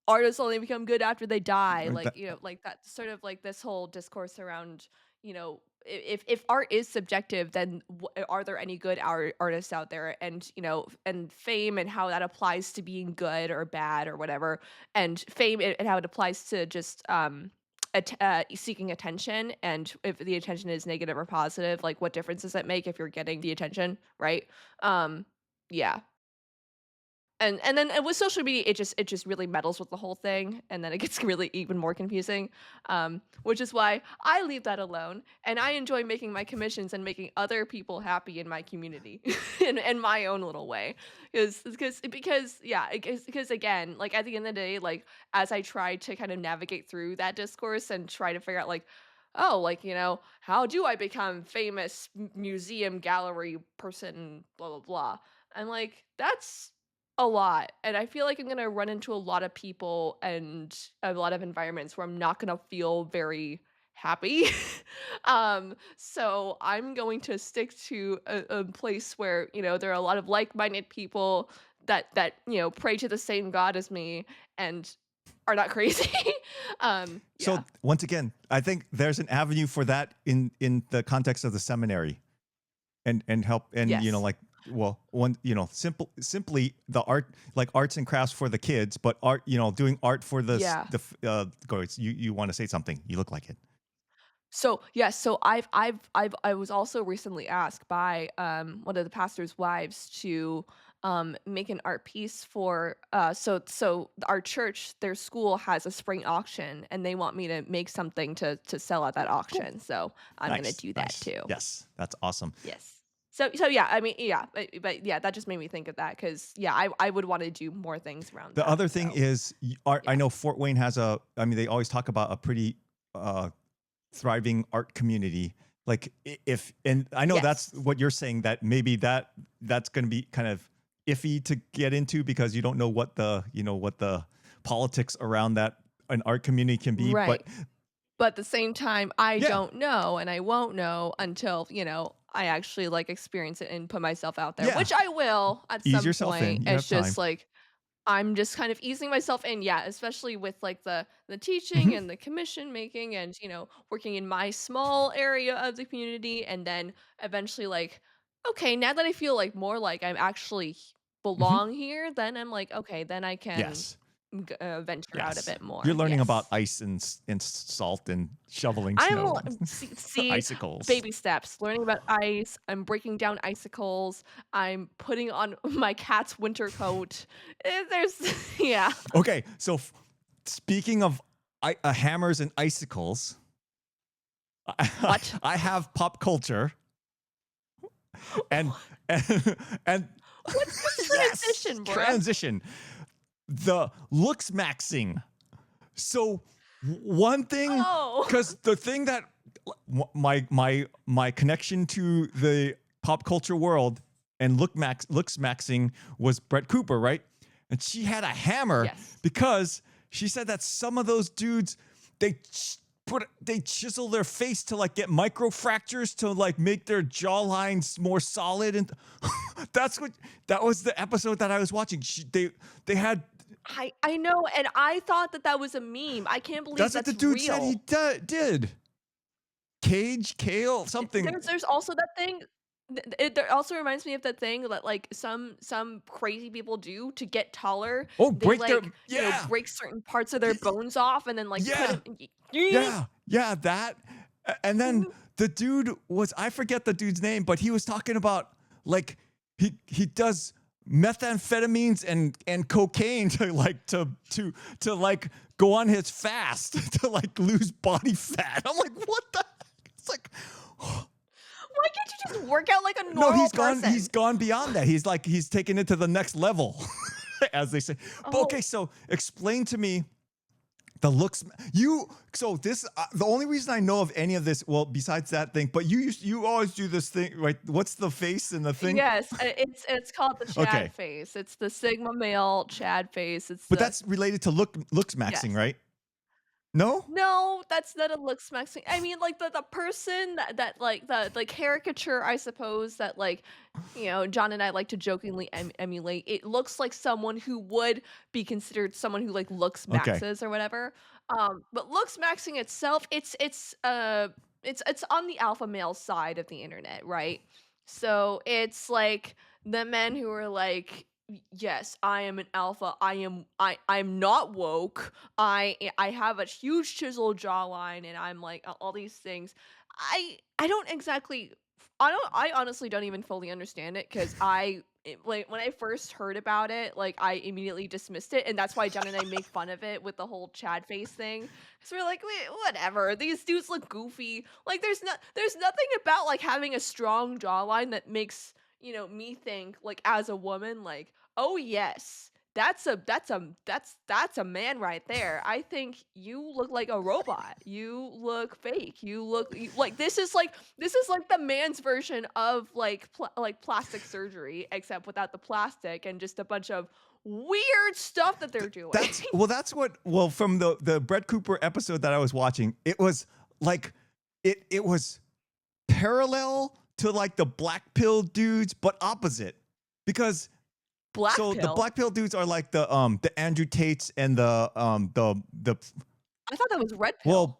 S2: artists only become good after they die, like,
S1: That-
S2: like that sort of like this whole discourse around, if art is subjective, then are there any good artists out there? And and fame and how that applies to being good or bad or whatever, and fame and how it applies to just seeking attention, and if the attention is negative or positive, like what difference does that make if you're getting the attention, right? Yeah. And then with social media, it just really meddles with the whole thing, and then it gets really even more confusing, which is why I leave that alone, and I enjoy making my commissions and making other people happy in my community in my own little way, because yeah, because again, like at the end of the day, like as I try to kind of navigate through that discourse and try to figure out like, oh, like how do I become famous museum gallery person, blah blah blah. I'm like, that's a lot, and I feel like I'm gonna run into a lot of people and a lot of environments where I'm not gonna feel very happy. So I'm going to stick to a place where, there are a lot of like-minded people that pray to the same God as me and are not crazy.
S1: So
S2: Yeah.
S1: once again, I think there's an avenue for that in the context of the seminary, and help, and
S2: Yes.
S1: like, well, one, simply the art, like arts and crafts for the kids, but art, doing art for
S2: Yeah.
S1: go, you want to say something, you look like it.
S2: So yes, so I was also recently asked by one of the pastor's wives to make an art piece for so our church, their school has a spring auction and they want me to make something to sell at that
S1: Cool.
S2: auction. So I'm gonna
S1: Nice,
S2: do that
S1: nice.
S2: too.
S1: Yes, that's awesome.
S2: Yes. So yeah, I mean yeah, but yeah, that just made me think of that because yeah, I would want to do more things around
S1: The
S2: that.
S1: other thing
S2: So
S1: is, I
S2: yeah.
S1: know Fort Wayne has I mean, they always talk about a pretty uh, thriving art community. Like, if, and I know that's
S2: Yes.
S1: what you're saying, that maybe that's going to be kind of iffy to get into because you don't know what the politics around that an art community can be. But
S2: Right. But at the same time, I
S1: yeah,
S2: don't know, and I won't know until, I actually, like, experience it and put myself out there,
S1: yeah,
S2: which I will at
S1: ease
S2: some
S1: yourself
S2: point.
S1: in. You
S2: It's
S1: have time.
S2: just, like, I'm just kind of easing myself in, yeah, especially with, like, the teaching
S1: Mhm.
S2: and the commission making and, working in my small area of the community, and then eventually, like, okay, now that I feel, like, more like I'm actually
S1: Mhm.
S2: belong here, then I'm like, "Okay, then I can
S1: Yes,
S2: venture out a
S1: yes.
S2: bit
S1: You're
S2: more."
S1: learning about
S2: Yes.
S1: ice and salt and shoveling
S2: I'm
S1: snow,
S2: l see,
S1: icicles.
S2: baby steps, learning about ice, I'm breaking down icicles, I'm putting on my cat's winter coat. There's yeah.
S1: Okay, so speaking of hammers and icicles,
S2: What?
S1: I have pop culture, and and, and
S2: What's this
S1: yes,
S2: transition, bruh?
S1: transition, the looks maxing. So one thing,
S2: Oh.
S1: because the thing that my connection to the pop culture world and looks maxing was Brett Cooper, right? And she had a hammer
S2: Yes.
S1: because she said that some of those dudes, they they chisel their face to like get micro fractures to like make their jawlines more solid, and that was the episode that I was watching. They had,
S2: I know, and I thought that that was a meme. I can't believe
S1: that's what the
S2: that's
S1: dude said he
S2: real.
S1: did. Cage, Kale, something.
S2: There's also that thing it there also reminds me of that thing that, like, some crazy people do to get taller.
S1: Oh,
S2: They,
S1: break their,
S2: like,
S1: yeah,
S2: break certain parts of their bones off and then, like, put
S1: yeah,
S2: it yeet.
S1: yeah, that. And then
S2: Mhm.
S1: the dude was, I forget the dude's name, but he was talking about like he does methamphetamines and cocaine to like to like go on his fast to like lose body fat. I'm like, what the heck? It's like,
S2: Why can't you just work out like a
S1: no,
S2: normal
S1: he's
S2: person?
S1: gone beyond that. He's like, he's taken it to the next level, as they say. But okay,
S2: Oh,
S1: so explain to me the looks, you, so this, the only reason I know of any of this, well, besides that thing, but you always do this thing, right? What's the face and the thing?
S2: yes, it's called the Chad
S1: Okay,
S2: face. It's the Sigma male Chad face. It's
S1: but
S2: the
S1: that's related to looks maxing,
S2: yes.
S1: right? No?
S2: No, that's not a looks maxing. I mean, like the person that like the caricature, I suppose that like John and I like to jokingly emulate. It looks like someone who would be considered someone who like looks
S1: Okay.
S2: maxes or whatever. But looks maxing itself, it's on the alpha male side of the internet, right? So it's like the men who are like, Yes, I am an alpha. I'm not woke. I have a huge chiseled jawline and I'm like all these things. I don't exactly I honestly don't even fully understand it cuz like when I first heard about it, like I immediately dismissed it and that's why John and I make fun of it with the whole Chad face thing cuz we're like, "Wait, whatever. These dudes look goofy." Like there's nothing about like having a strong jawline that makes me think like as a woman like, "Oh yes, that's a man right there. I think you look like a robot. You look fake. Like this is like the man's version of like like plastic surgery except without the plastic and just a bunch of weird stuff that they're doing.
S1: That's what from the Brett Cooper episode that I was watching, it was like it was parallel to like the black pill dudes, but opposite. Because
S2: Black
S1: so the
S2: pill.
S1: black pill dudes are like the Andrew Tates and the
S2: I thought that was red pill.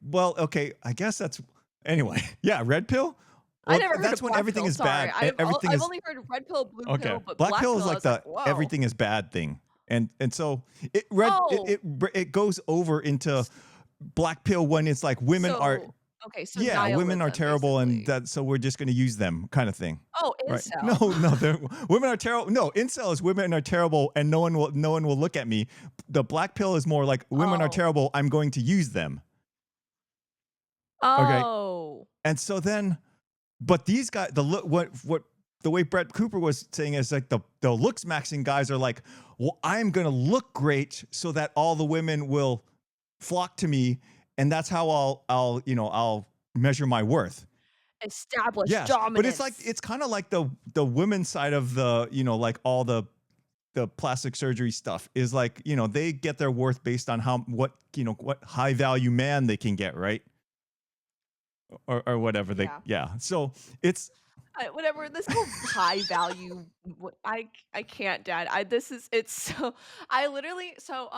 S1: well okay, I guess that's anyway. Yeah, red pill.
S2: I
S1: Well,
S2: never heard
S1: that's
S2: of
S1: when
S2: black
S1: everything
S2: pill.
S1: is
S2: Sorry,
S1: bad. Everything
S2: I've
S1: is
S2: only heard of red pill, blue
S1: okay.
S2: pill, but
S1: Black
S2: black
S1: pill is
S2: pill. I
S1: like
S2: was like,
S1: the
S2: whoa.
S1: everything is bad thing, and so
S2: Oh,
S1: it goes over into
S2: s-
S1: black pill when it's like women are
S2: so okay, so
S1: yeah, women are
S2: nihilism
S1: terrible, and
S2: basically.
S1: that so we're just going to use them, kind of thing.
S2: Oh,
S1: Right? No,
S2: incel.
S1: no, women are terrible. No, incel is women are terrible, and no one will look at me. The black pill is more like women are
S2: Oh,
S1: terrible. I'm going to use them. Okay,
S2: oh.
S1: and so then, but these guys, the look, what the way Brett Cooper was saying is like the looks maxing guys are like, well, I'm going to look great so that all the women will flock to me, and that's how I'll measure my worth.
S2: Established
S1: Yes, but it's like
S2: dominance.
S1: it's kind of like the women's side of the like all the plastic surgery stuff is like they get their worth based on how what high value man they can get, right, or whatever they
S2: Yeah.
S1: so it's
S2: Whatever this whole high value I can't, dad. I this is it's so I literally so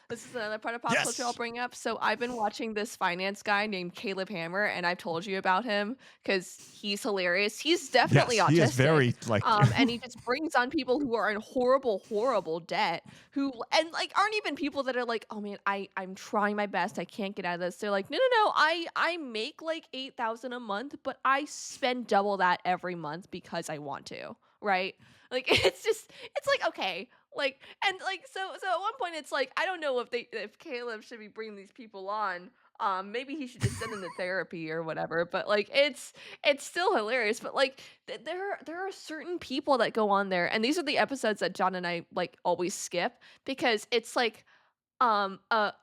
S2: this is another part of pop culture I'll
S1: yes
S2: bring up. So I've been watching this finance guy named Caleb Hammer, and I've told you about him because he's hilarious. He's definitely
S1: yes he is
S2: autistic.
S1: very like
S2: And he just brings on people who are in horrible, horrible debt, who and like aren't even people that are like, oh man, I'm trying my best, I can't get out of this. They're like, no, no, no, I make like 8,000 a month, but I spend double that every month because I want to, right? Like it's like okay, like and like so at one point it's like I don't know if Caleb should be bringing these people on. Maybe he should just send them to therapy or whatever. But like it's still hilarious. But like there are certain people that go on there, and these are the episodes that John and I like always skip because it's like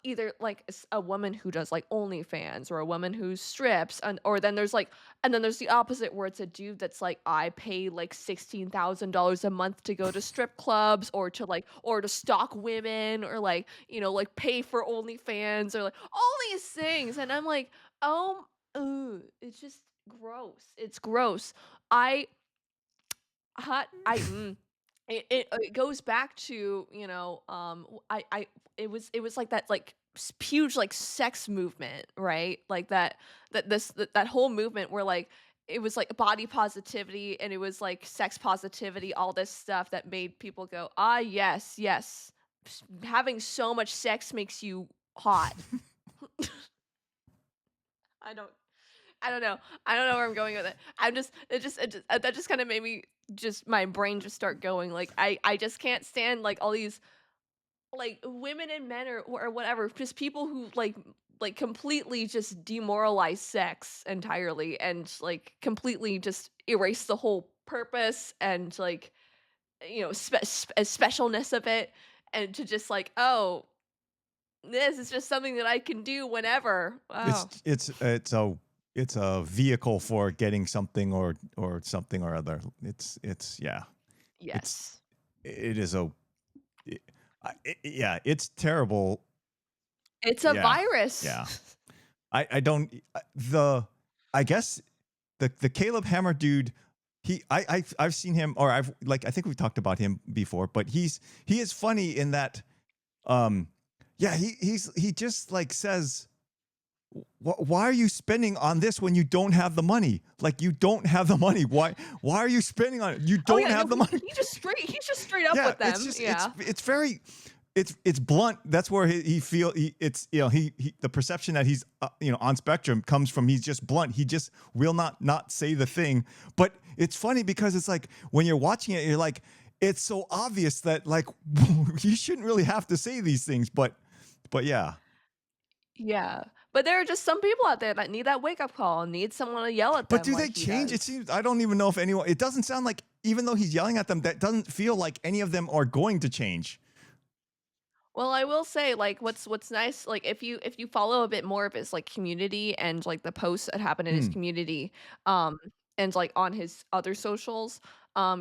S2: either like a woman who does like OnlyFans or a woman who strips and or then there's like and then there's the opposite where it's a dude that's like I pay like $16,000 a month to go to strip clubs or to like or to stalk women or like like pay for OnlyFans or like all these things and I'm like oh it's just gross, it's gross. I hot I it goes back to, I it was like that like huge like sex movement, right? Like that whole movement where like it was like body positivity and it was like sex positivity, all this stuff that made people go, "Ah, yes, yes. Having so much sex makes you hot." I don't I don't know. I don't know where I'm going with it. I'm just it just that just kind of made me just my brain just start going like I just can't stand like all these like women and men or whatever, just people who like completely just demoralize sex entirely and like completely just erase the whole purpose and like specialness of it and to just like oh this is just something that I can do whenever. Wow.
S1: it's a vehicle for getting something or something or other. It's yeah, it's
S2: Yes.
S1: it is a yeah, it's terrible.
S2: It's a
S1: Yeah,
S2: virus.
S1: yeah. I don't the I guess the Caleb Hammer dude. I've seen him, or I've like I think we've talked about him before, but he is funny in that um yeah he just like says why are you spending on this when you don't have the money? Like you don't have the money. Why are you spending on it? You
S2: Oh
S1: don't
S2: yeah, no,
S1: have the money.
S2: he's just straight up
S1: Yeah,
S2: with
S1: it's
S2: them.
S1: just
S2: Yeah.
S1: it's very it's blunt. That's where he feel it's he the perception that he's on spectrum comes from he's just blunt. He just will not say the thing. But it's funny because it's like when you're watching it, you're like it's so obvious that like you shouldn't really have to say these things. But yeah.
S2: Yeah. But there are just some people out there that need that wake up call and need someone to yell at
S1: But
S2: them
S1: do they
S2: like he
S1: change? It
S2: does.
S1: seems I don't even know if anyone. It doesn't sound like even though he's yelling at them, that doesn't feel like any of them are going to change.
S2: Well, I will say, like, what's nice, like, if you follow a bit more of his like community and like the posts that happen in his
S1: Hmm.
S2: community, and like on his other socials,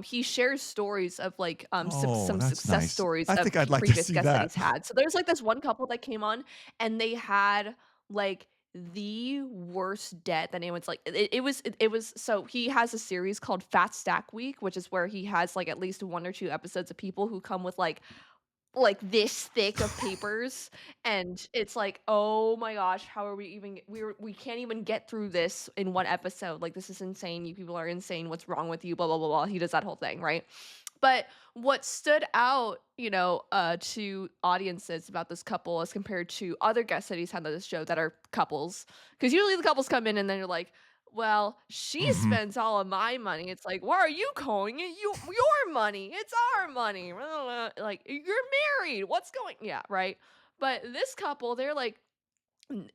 S2: he shares stories of like
S1: Oh,
S2: some
S1: that's
S2: success
S1: nice.
S2: stories
S1: I
S2: of
S1: think I'd like to
S2: previous
S1: see
S2: guests that
S1: that.
S2: he's had. So there's like this one couple that came on, and they had like the worst debt that anyone's like it was so he has a series called Fat Stack Week, which is where he has like at least 1 or 2 episodes of people who come with like this thick of papers, and it's like, oh my gosh, how are we even we can't even get through this in one episode. Like, this is insane, you people are insane, what's wrong with you, blah blah blah blah. He does that whole thing, right? But what stood out, to audiences about this couple as compared to other guests that he's had on this show that are couples, because usually the couples come in and then you're like, well, she
S1: Hmm.
S2: spends all of my money. It's like, why are you calling it your money? It's our money. Like, you're married. What's going? Yeah, right. But this couple, they're like,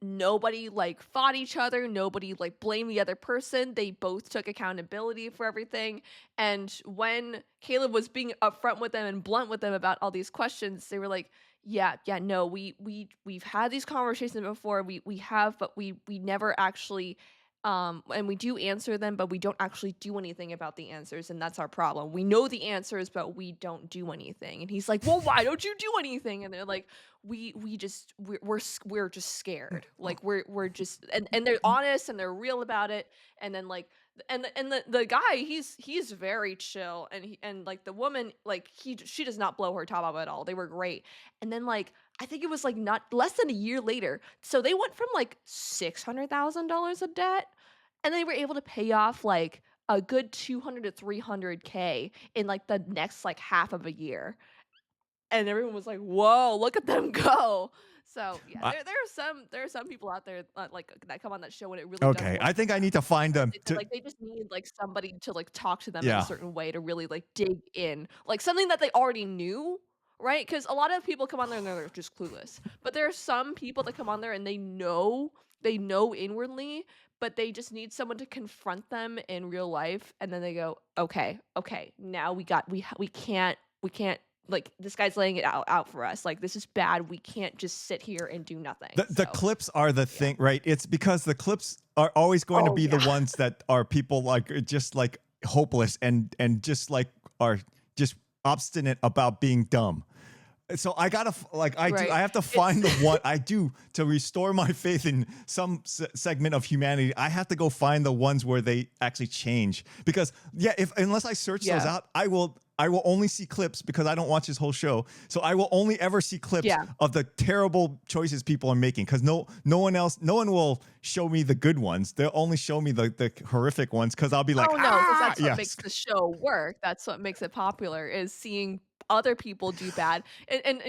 S2: nobody like fought each other, nobody like blamed the other person, they both took accountability for everything. And when Caleb was being upfront with them and blunt with them about all these questions, they were like, yeah, no, we've had these conversations before, we have, but we never actually and we do answer them, but we don't actually do anything about the answers, and that's our problem. We know the answers, but we don't do anything. And he's like, well, why don't you do anything? And they're like, we're just scared. Like, we're just, and they're honest and they're real about it. And then like the guy, he's very chill, and like the woman, like she does not blow her top up at all. They were great. And then like I think it was like not less than a year later, so they went from like $600,000 of debt, and they were able to pay off like a good 200 to 300K in like the next like half of a year. And everyone was like, "Whoa, look at them go." So, yeah,
S1: I,
S2: there are some people out there, like, that come on that show and it really does
S1: okay,
S2: work
S1: I
S2: for
S1: think I need
S2: them.
S1: to find them
S2: They said,
S1: to.
S2: like, they just need, like, somebody to, like, talk to them in a
S1: Yeah.
S2: certain way to really, like, dig in. Like, something that they already knew, right? Because a lot of people come on there and they're just clueless. But there are some people that come on there and they know inwardly, but they just need someone to confront them in real life, and then they go, "Okay, now we can't like, this guy's laying it out for us. Like, this is bad. We can't just sit here and do nothing."
S1: The
S2: So,
S1: clips are the
S2: yeah.
S1: thing, right? It's because the clips are always going to
S2: Oh,
S1: be the
S2: yeah.
S1: ones that are people like just like hopeless and just like are just obstinate about being dumb. So I gotta like I
S2: Right.
S1: have to
S2: It's
S1: find the one I do to restore my faith in some segment of humanity. I have to go find the ones where they actually change, because yeah, if unless I search those
S2: yeah.
S1: out, I will only see clips because I don't watch this whole show. So I will only ever see clips
S2: Yeah.
S1: of the terrible choices people are making, because no one will show me the good ones. They'll only show me the horrific ones, because I'll be like,
S2: Oh, no, because that's what makes
S1: yes.
S2: the show work. That's what makes it popular, is seeing other people do bad. And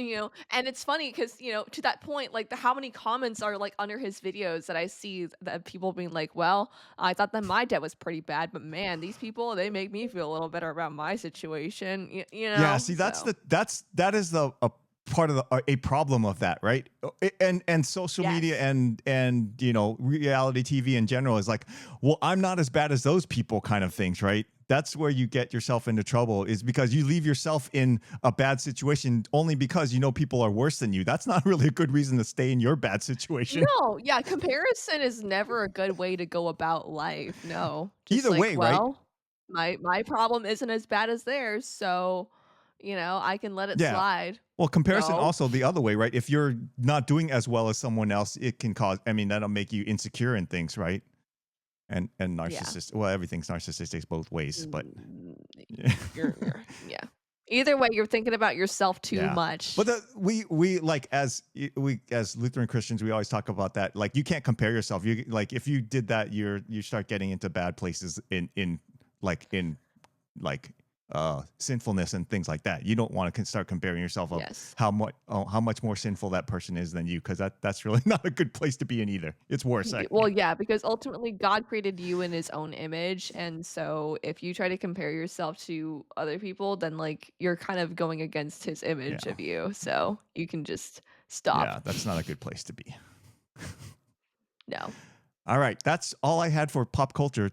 S2: it's funny because, to that point, like, how many comments are, like, under his videos that I see that people being like, "Well, I thought that my debt was pretty bad, but man, these people, they make me feel a little better about my situation."
S1: Yeah, see,
S2: So,
S1: that is the a part of a problem of that, right? And social media
S2: yes.
S1: and reality TV in general is like, well, I'm not as bad as those people, kind of things, right? That's where you get yourself into trouble, is because you leave yourself in a bad situation only because people are worse than you. That's not really a good reason to stay in your bad situation.
S2: No, yeah, comparison is never a good way to go about life. No. Just
S1: Either
S2: like,
S1: way, right?
S2: well, my problem isn't as bad as theirs, so, I can let it
S1: Yeah.
S2: slide.
S1: Well, comparison
S2: No.
S1: also the other way, right? If you're not doing as well as someone else, it can cause, I mean, that'll make you insecure in things, right? And
S2: Yeah.
S1: narcissist. Well, everything's narcissistic both ways, but
S2: Mm,
S1: yeah.
S2: you're yeah. Either way, you're thinking about yourself too
S1: Yeah. But
S2: much.
S1: we like, as Lutheran Christians, we always talk about that. Like, you can't compare yourself. You like, if you did that, you start getting into bad places in sinfulness and things like that. You don't want to start comparing yourself of
S2: Yes.
S1: how much more sinful that person is than you, because that's really not a good place to be in either. It's worse.
S2: Well, yeah, because ultimately God created you in his own image, and so if you try to compare yourself to other people, then like you're kind of going against his image
S1: Yeah.
S2: of you. So you can just stop.
S1: Yeah, that's not a good place to be.
S2: No.
S1: All right, that's all I had for pop culture.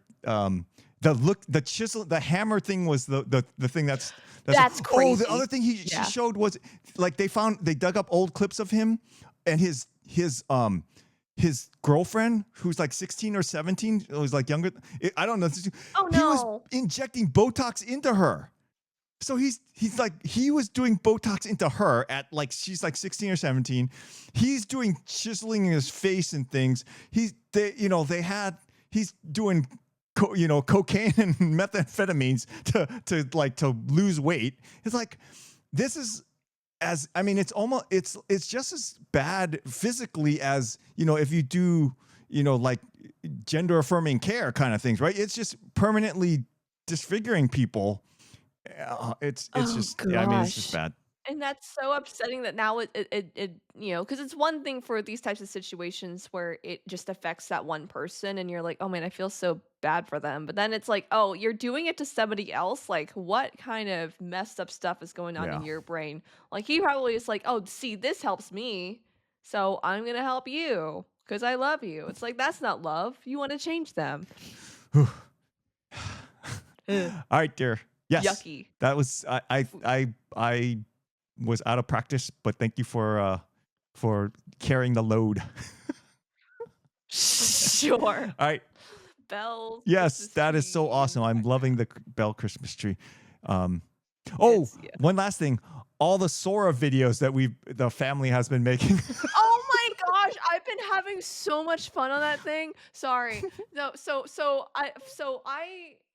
S1: The chisel, the hammer thing was the thing that's
S2: That's
S1: oh, the
S2: crazy.
S1: other thing she
S2: Yeah.
S1: showed was, like, they dug up old clips of him, and his his girlfriend, who's like 16 or 17, was like younger. I don't know.
S2: Oh
S1: He was
S2: no.
S1: injecting Botox into her. So he's like he was doing Botox into her at like she's like 16 or 17. He's doing chiseling in his face and things. They had he's doing cocaine and methamphetamines to lose weight. It's like this is as I mean it's just as bad physically as if you do like gender affirming care kind of things, right? It's just permanently disfiguring people. It's
S2: Oh
S1: just yeah, I mean it's just
S2: gosh.
S1: bad.
S2: And that's so upsetting that now because it's one thing for these types of situations where it just affects that one person and you're like, "Oh man, I feel so bad for them." But then it's like, "Oh, you're doing it to somebody else? Like what kind of messed up stuff is going on in
S1: Yeah.
S2: your brain?" Like he probably is like, "Oh, see, this helps me. So I'm going to help you because I love you." It's like that's not love. You want to change them.
S1: Whew.
S2: Ugh,
S1: All right, dear. Yes,
S2: yucky.
S1: that was I was out of practice, but thank you for carrying the load.
S2: Sure.
S1: All right.
S2: Belle's
S1: Yes,
S2: Christmas
S1: that is so
S2: tree in
S1: awesome.
S2: the
S1: I'm loving
S2: background.
S1: the Belle Christmas tree. Um, oh,
S2: It's yeah.
S1: one last thing. All the Sora videos that the family has been making.
S2: Oh my gosh, I've been having so much fun on that thing. Sorry. No, so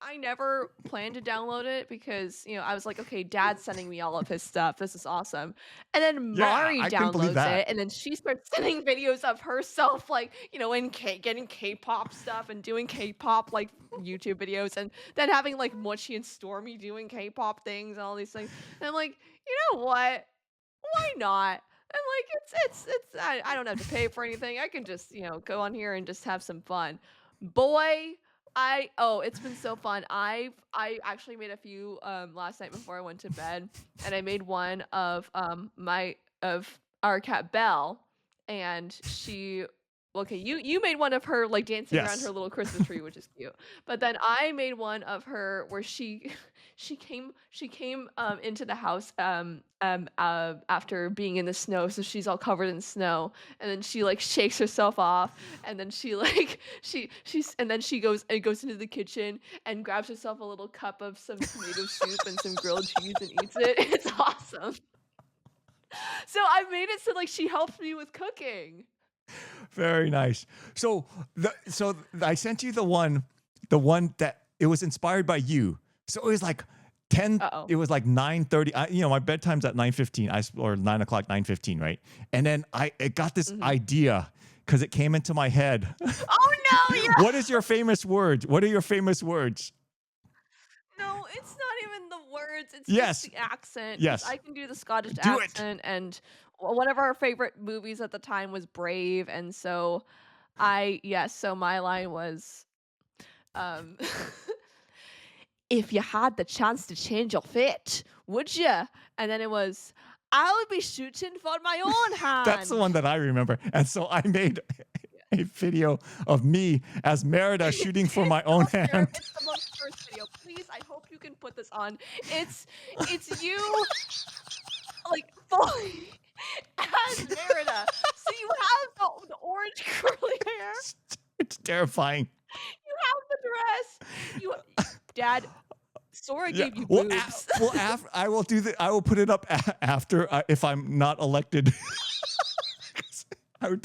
S2: I never planned to download it because, I was like, okay, dad's sending me all of his stuff. This is awesome. And then
S1: Yeah,
S2: Mari
S1: I couldn't believe
S2: downloads
S1: that.
S2: it and then she starts sending videos of herself like, in getting K-pop stuff and doing K-pop like YouTube videos and then having like Mochi and Stormy doing K-pop things and all these things. And I'm like, you know what? Why not? And like I don't have to pay for anything. I can just, go on here and just have some fun. Boy, it's been so fun. I actually made a few last night before I went to bed and I made one of my of our cat Belle and she okay, you made one of her like dancing around her
S1: Yes.
S2: little Christmas tree, which is cute. But then I made one of her where she she came into the house after being in the snow, so she's all covered in snow, and then she like shakes herself off, and then she like and then she goes into the kitchen and grabs herself a little cup of some tomato soup and some grilled cheese and eats it. It's awesome. So I made it so like she helps me with cooking.
S1: Very nice. So I sent you the one that it was inspired by you. So it was like 10,
S2: Uh oh.
S1: it was like 9:30. My bedtime's at 9:15, or 9 o'clock, 9:15, right? And then it got this
S2: Hmm.
S1: idea because it came into my head.
S2: Oh no! Yeah.
S1: What is your famous words? What are your famous words?
S2: No, it's not even the words, it's just
S1: Yes.
S2: the accent, because
S1: Yes.
S2: I can do the Scottish
S1: Do it.
S2: accent, and one of our favorite movies at the time was Brave, and so so my line was, um, "If you had the chance to change your fate, would you?" And then it was, "I would be shooting for my own
S1: That's the one
S2: hand."
S1: that I remember. And so I made
S2: Yeah.
S1: a video of me as Merida shooting for my
S2: It's
S1: own
S2: so
S1: hand.
S2: terrible. It's the most cursed video. Please, I hope you can put this on. It's you like fully as Merida. So you have the orange curly hair,
S1: It's terrifying.
S2: you have the dress, you Dad, Sora
S1: Yeah.
S2: gave you
S1: Well,
S2: boobs.
S1: after I will do the. I will put it up after if I'm not elected. I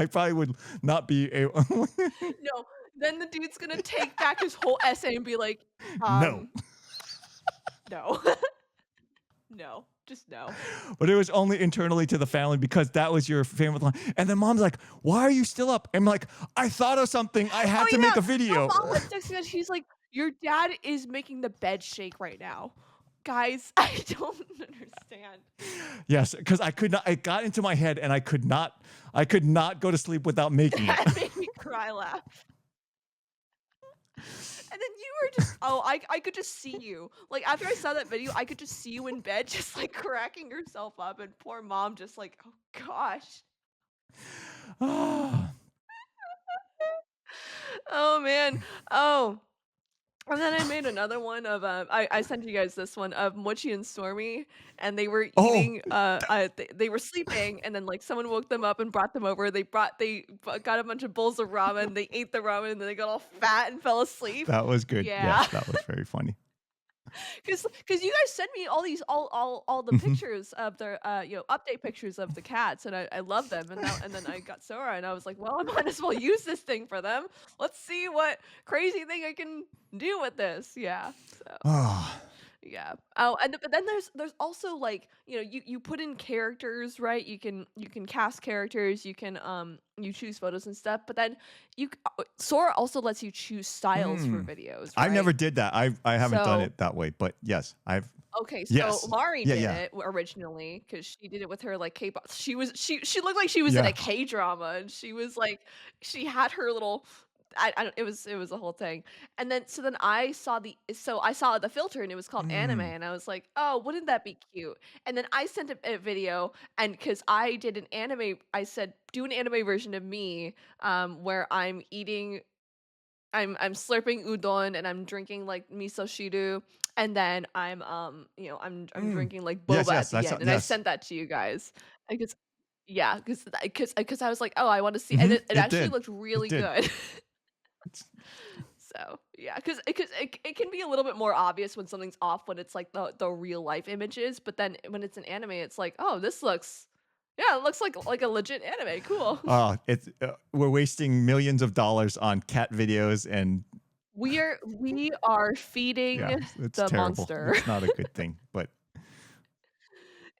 S1: probably would not be able.
S2: No, then the dude's gonna take back his whole essay and be like,
S1: No.
S2: no. No, just no.
S1: But it was only internally to the family because that was your favorite line. And then mom's like, "Why are you still up?" I'm like, "I thought of something. I
S2: Oh
S1: had to make
S2: yeah,
S1: a
S2: no,
S1: video."
S2: mom was texting us, she's like, "Your dad is making the bed shake right now." Guys, I don't understand.
S1: Yes, because I could not. It got into my head, and I could not. I could not go to sleep without making it.
S2: That made me cry laugh. And then you were just I could just see you. Like, after I saw that video, I could just see you in bed just, like, cracking yourself up, and poor mom just like, "Oh gosh."
S1: Ah,
S2: Oh, man. Oh. And then I made another one of I sent you guys this one of Mochi and Stormy, and they were
S1: Oh,
S2: eating they were sleeping, and then like someone woke them up and brought them over. Got a bunch of bowls of ramen. They ate the ramen, and then they got all fat and fell asleep.
S1: that was good.
S2: Yeah.
S1: Yes, that was very funny.
S2: Cause you guys send me all these all the
S1: Mhm.
S2: pictures of their update pictures of the cats, and I love them, and then I got Sora, and I was like, well, I might as well use this thing for them. Let's see what crazy thing I can do with this. Yeah. So
S1: Oh,
S2: yeah. Oh, and but then there's also like, you put in characters, right? You can cast characters, you choose photos and stuff, but then Sora also lets you choose styles for
S1: mm.
S2: videos,
S1: I never
S2: right?
S1: did that. I haven't done
S2: So
S1: it that way, but yes, I've
S2: okay, so
S1: yes.
S2: Mari
S1: Yeah,
S2: did
S1: yeah.
S2: it originally because she did it with her like K-pop. She looked like she was in
S1: Yeah.
S2: a K-drama, and she was like she had her little I don't it was a whole thing. And then so then I saw the filter, and it was called anime,
S1: Mm.
S2: and I was like, "Oh, wouldn't that be cute?" And then I sent a video, and because I did an anime, I said, "Do an anime version of me where I'm slurping udon, and I'm drinking like miso shiru, and then I'm
S1: Mm.
S2: drinking like
S1: Yes,
S2: boba at
S1: yes, I
S2: the
S1: saw
S2: end," and I
S1: yes.
S2: sent that to you guys. Because yeah, because I was like, "Oh, I want to see," and
S1: Mhm.
S2: it
S1: It
S2: actually
S1: did.
S2: looked
S1: It
S2: really
S1: did.
S2: good.
S1: It's
S2: So yeah, because it can be a little bit more obvious when something's off when it's like the real life images, but then when it's an anime, it's like, "Oh, this looks yeah, it looks like a legit anime. Cool."
S1: it's we're wasting millions of dollars on cat videos and
S2: We are
S1: yeah,
S2: feeding
S1: it's
S2: the
S1: terrible.
S2: monster.
S1: It's not a good thing, but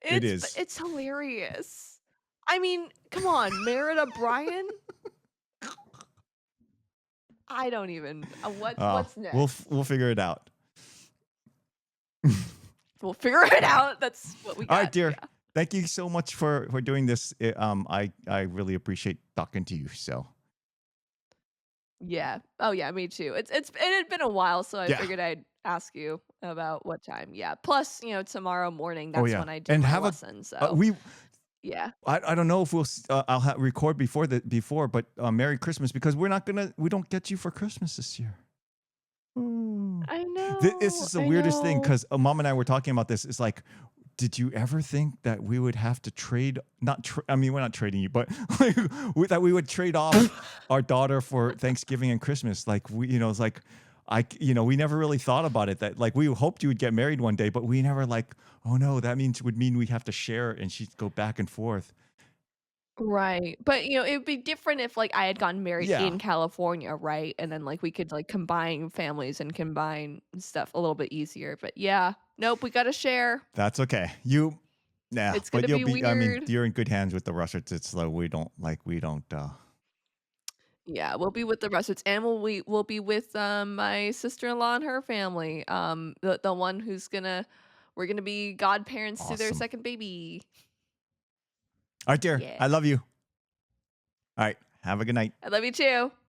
S1: it is.
S2: It's hilarious. I mean, come on, Merida Brian? I don't even what's
S1: We'll
S2: next?
S1: figure it out.
S2: We'll figure it out. That's what we
S1: All right,
S2: got.
S1: dear.
S2: Yeah.
S1: Thank you so much for doing this. I really appreciate talking to you. So
S2: Yeah. Oh yeah, me too. It had been a while, so I
S1: yeah.
S2: figured I'd ask you about what time. Yeah. Plus, tomorrow morning,
S1: Oh
S2: that's
S1: yeah.
S2: when I do
S1: And
S2: my
S1: have a
S2: lesson. So
S1: we.
S2: yeah.
S1: I don't know if I'll record before, but Merry Christmas because we don't get you for Christmas this year. Ooh.
S2: I
S1: This
S2: know.
S1: is the
S2: I
S1: weirdest thing
S2: know.
S1: because mom and I were talking about this. It's like, did you ever think that we would have to trade? I mean, we're not trading you, but like, that we would trade off our daughter for Thanksgiving and Christmas. Like it's like we never really thought about it. That like we hoped you would get married one day, but we never like, oh no, that would mean we have to share, and she'd go back and forth.
S2: Right. But, it'd be different if, like, I had gotten married
S1: Yeah,
S2: in California, right? And then, like, we could, like, combine families and combine stuff a little bit easier. But yeah, nope, we gotta share.
S1: that's okay. Yeah,
S2: It's
S1: but
S2: gonna
S1: you'll
S2: be
S1: be. I mean,
S2: weird.
S1: you're in good hands with the Rustards. It's like we don't.
S2: Yeah, we'll be with the Rustards, and we'll be with my sister-in-law and her family. The one we're gonna be godparents to their
S1: Awesome.
S2: second baby.
S1: All right, dear.
S2: Yeah.
S1: I love you. All right. Have a good night.
S2: I love you too.